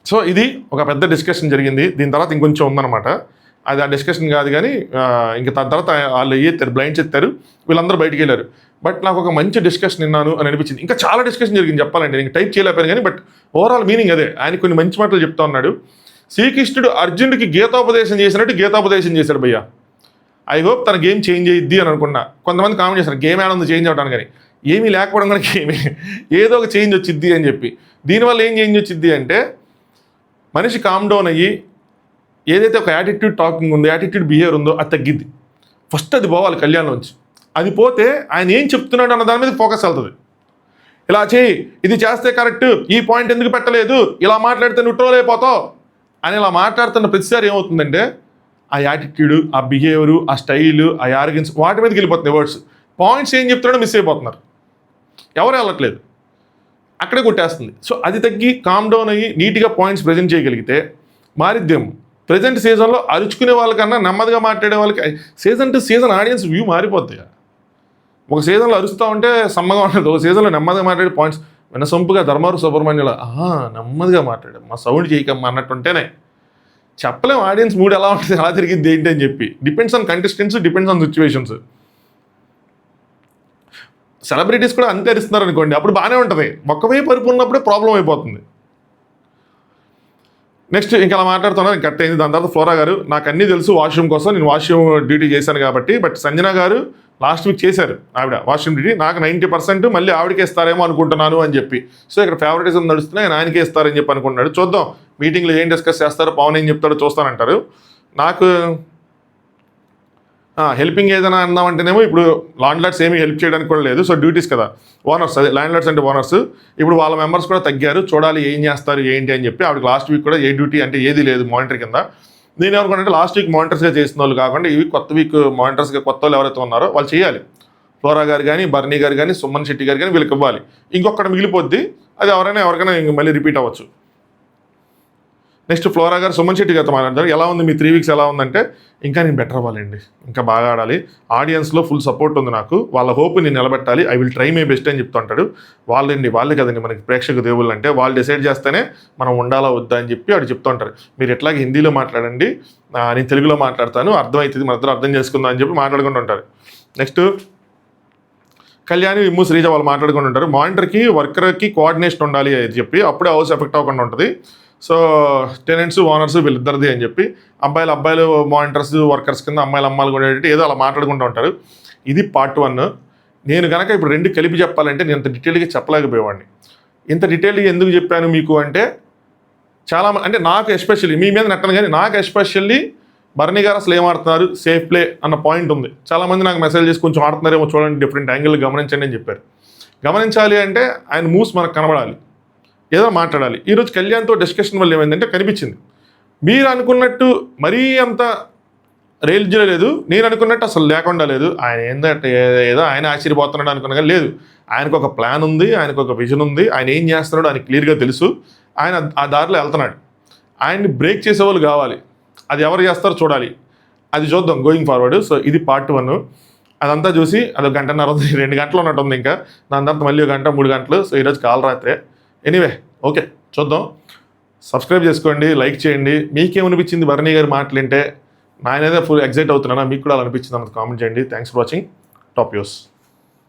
సో ఇది ఒక పెద్ద డిస్కషన్ జరిగింది. దీని తర్వాత ఇంకొంచెం ఉందన్నమాట. అది ఆ డిస్కషన్ కాదు కానీ ఇంకా దాని తర్వాత వాళ్ళు బ్లైండ్స్ ఎత్తారు, వీళ్ళందరూ బయటికి వెళ్ళారు. బట్ నాకు ఒక మంచి డిస్కషన్ విన్నాను అని అనిపించింది. ఇంకా చాలా డిస్కషన్ జరిగింది చెప్పాలంటే, నేను టైప్ చేయలేకపోయాను కానీ బట్ ఓవరాల్ మీనింగ్ అదే. ఆయన కొన్ని మంచి మాటలు చెప్తా ఉన్నాడు. శ్రీకృష్ణుడు అర్జునుడికి గీతాపదేశం చేసినట్టు గీతాపదేశం చేశాడు భయ్య. ఐ హోప్ తన గేమ్ చేంజ్ అయ్యిద్ది అని అనుకున్నా. కొంతమంది కామెంట్ చేస్తారు గేమ్ ఏమైనా చేంజ్ అవడానికి, కానీ ఏమీ లేకపోవడం కూడా గేమే, ఏదో ఒక చేంజ్ వచ్చిద్ది అని చెప్పి. దీనివల్ల ఏం చేంజ్ వచ్చిద్ది అంటే మనిషి కామ్ డౌన్ అయ్యి ఏదైతే ఒక యాటిట్యూడ్ టాకింగ్ ఉందో, యాటిట్యూడ్ బిహేవియర్ ఉందో అది తగ్గిద్ది. ఫస్ట్ అది పోవాలి కళ్యాణ్లోంచి. అది పోతే ఆయన ఏం చెప్తున్నాడు అన్న దాని మీద ఫోకస్ వెళ్తుంది. ఇలా చేయి, ఇది చేస్తే కరెక్ట్, ఈ పాయింట్ ఎందుకు పెట్టలేదు, ఇలా మాట్లాడితే నువ్వు ట్రోల్ అయిపోతావు అని ఇలా మాట్లాడుతున్న ప్రతిసారి ఏమవుతుందంటే ఆ యాటిట్యూడ్, ఆ బిహేవియరు, ఆ స్టైలు, ఆ యారగెన్స్ వాటి మీదకి వెళ్ళిపోతున్నాయి వర్డ్స్. పాయింట్స్ ఏం చెప్తున్నాడో మిస్ అయిపోతున్నారు, ఎవరు వెళ్ళట్లేదు, అక్కడే కొట్టేస్తుంది. సో అది తగ్గి కామ్ డౌన్ అయ్యి నీట్గా పాయింట్స్ ప్రజెంట్ చేయగలిగితే మారిద్దేమో. ప్రజెంట్ సీజన్లో అరుచుకునే వాళ్ళకన్నా నెమ్మదిగా మాట్లాడే వాళ్ళకి season to season audience view మారిపోతాయి. ఒక సీజన్లో అరుస్తూ ఉంటే సమ్మగా ఉంటుంది, ఒక సీజన్లో నెమ్మదిగా మాట్లాడే పాయింట్స్ వినసొంపుగా ధర్మారు సుబ్రహ్మణ్యుల నెమ్మదిగా మాట్లాడాం, మా సౌండ్ చేయకమ్మా అన్నట్టుంటేనే చెప్పలేం ఆడియన్స్ మూడ్ ఎలా ఉంటుంది, ఎలా తిరిగిద్ది ఏంటి అని చెప్పి. Depends on contestants, depends on situations. Celebrities కూడా అంతే అరుస్తున్నారు అనుకోండి, అప్పుడు బాగానే ఉంటుంది. ఒక్కవైపు అరుపు ఉన్నప్పుడే ప్రాబ్లం అయిపోతుంది. నెక్స్ట్ ఇంకా అలా మాట్లాడుతున్నారు, కట్ అయింది. దాని తర్వాత ఫ్లోరా గారు నాకు అన్నీ తెలుసు వాష్రూమ్ కోసం, నేను వాష్రూమ్ డ్యూటీ చేశాను కాబట్టి. బట్ సంజన గారు లాస్ట్ వీక్ చేశారు ఆవిడ వాష్రూమ్ డ్యూటీ, నాకు 90% మళ్ళీ ఆవిడకే ఇస్తారేమో అనుకుంటున్నాను అని చెప్పి. సో ఇక్కడ ఫేవరెటిజం నడుస్తున్నాయి, ఆయన ఆయనకే ఇస్తారని చెప్పి అనుకుంటున్నాడు. చూద్దాం మీటింగ్లో ఏం డిస్కస్ చేస్తారో, పవన్ ఏం చెప్తాడో చూస్తానంటారు. నాకు హెల్పింగ్ ఏదైనా అందామంటేనేమో ఇప్పుడు ల్యాండ్ లార్డ్స్ ఏమీ హెల్ప్ చేయడానికి కూడా లేదు. సో డ్యూటీస్ కదా, ఓనర్స్, అదే ల్యాండ్ లార్డ్స్ అంటే ఓనర్స్. ఇప్పుడు వాళ్ళ మెంబర్స్ కూడా తగ్గారు, చూడాలి ఏం చేస్తారు ఏంటి అని చెప్పి. ఆవిడకి లాస్ట్ వీక్ కూడా ఏ డ్యూటీ అంటే ఏది లేదు మానిటర్ కింద. నేను ఏమనుకుంటే లాస్ట్ వీక్ మానిటర్స్గా చేసిన వాళ్ళు కాకుండా ఈ వీక్ కొత్త వీక్ మానిటర్స్గా కొత్త వాళ్ళు ఎవరైతే ఉన్నారో వాళ్ళు చేయాలి. ఫ్లోరా గారు కానీ, బర్నీ గారు కానీ, సుమన్ శెట్టి గారు కానీ వీళ్ళకి ఇవ్వాలి. ఇంకొకటి మిగిలిపోద్ది, అది ఎవరికైనా మళ్ళీ రిపీట్ అవ్వచ్చు. నెక్స్ట్ ఫ్లోరా గారు సుమన్ శెట్టి గారితో మాట్లాడతారు. ఎలా ఉంది మీ 3 వీక్స్ ఎలా ఉందంటే, ఇంకా నేను బెటర్ అవ్వాలండి, ఇంకా బాగా ఆడాలి, ఆడియన్స్లో ఫుల్ సపోర్ట్ ఉంది నాకు, వాళ్ళ హోప్ నేను నిలబెట్టాలి, I will try my best అని చెప్తుంటాడు. వాళ్ళే కదండి మనకి ప్రేక్షక దేవుళ్ళు అంటే, వాళ్ళు డిసైడ్ చేస్తేనే మనం ఉండాలా వద్దా అని చెప్పి వాడు చెప్తూ ఉంటారు. మీరు ఎట్లాగే హిందీలో మాట్లాడండి, నేను తెలుగులో మాట్లాడతాను, అర్థమవుతుంది, మన ఇద్దరు అర్థం చేసుకుందాం అని చెప్పి మాట్లాడుకుంటూ ఉంటారు. నెక్స్ట్ కళ్యాణి, విమ్ము, శ్రీజ వాళ్ళు మాట్లాడుకుంటూ ఉంటారు. మానిటర్కి వర్కర్కి కోఆర్డినేషన్ ఉండాలి అని చెప్పి, అప్పుడే హౌస్ ఎఫెక్ట్ అవ్వకుండా ఉంటుంది. సో టెనెంట్స్, ఓనర్స్ వీళ్ళిద్దరిది అని చెప్పి, అబ్బాయిలు మానిటర్స్, వర్కర్స్ కింద అమ్మాయిలు కూడా ఏదో అలా మాట్లాడుకుంటూ ఉంటారు. ఇది పార్ట్ 1. నేను కనుక ఇప్పుడు 2 కలిపి చెప్పాలంటే నేను ఇంత డీటెయిల్గా చెప్పలేకపోయేవాడిని. ఇంత డీటెయిల్గా ఎందుకు చెప్పాను మీకు అంటే, చాలా అంటే నాకు ఎస్పెషల్లీ మీ మీద నెట్టను కానీ నాకు ఎస్పెషల్లీ భరణి గారు అసలు ఏం ఆడుతున్నారు, సేఫ్ ప్లే అన్న పాయింట్ ఉంది. చాలామంది నాకు మెసేజ్ చేసి కొంచెం ఆడుతున్నారేమో చూడండి, డిఫరెంట్ యాంగిల్ గమనించండి అని చెప్పారు. గమనించాలి అంటే ఆయన మూవ్స్ మనకు కనబడాలి, ఏదో మాట్లాడాలి. ఈరోజు కళ్యాణ్తో డిస్కషన్ వల్ల ఏమైందంటే కనిపించింది, మీరు అనుకున్నట్టు మరీ అంత రేంజ్లో లేదు, నేను అనుకున్నట్టు అసలు లేకుండా లేదు. ఆయన ఏంటంటే ఏదో ఆయన ఆశ్చర్యపోతున్నాడు అనుకున్నా కానీ లేదు, ఆయనకు ఒక ప్లాన్ ఉంది, ఆయనకు ఒక విజన్ ఉంది, ఆయన ఏం చేస్తున్నాడో ఆయనకు క్లియర్గా తెలుసు. ఆయన ఆ దారిలో వెళ్తున్నాడు. ఆయన్ని బ్రేక్ చేసేవాళ్ళు కావాలి, అది ఎవరు చేస్తారో చూడాలి, అది చూద్దాం గోయింగ్ ఫార్వర్డ్. సో ఇది పార్ట్ 1. అదంతా చూసి అదొక గంటన్నర ఉంది, 2 గంటలు ఉన్నట్టుంది ఇంకా. దాని తర్వాత మళ్ళీ 1 గంట 3 గంటలు. సో ఈరోజు కాల్ రాత్రే. ఎనీవే ఓకే, చూద్దాం. సబ్స్క్రైబ్ చేసుకోండి, లైక్ చేయండి. మీకేమనిపించింది భరణి గారి మాటలు వింటే? నాయనైతే ఫుల్ ఎగ్జైట్ అవుతున్నానా, మీకు కూడా అలా అనిపించింది అన్నది కామెంట్ చేయండి. Thanks for watching. Top news.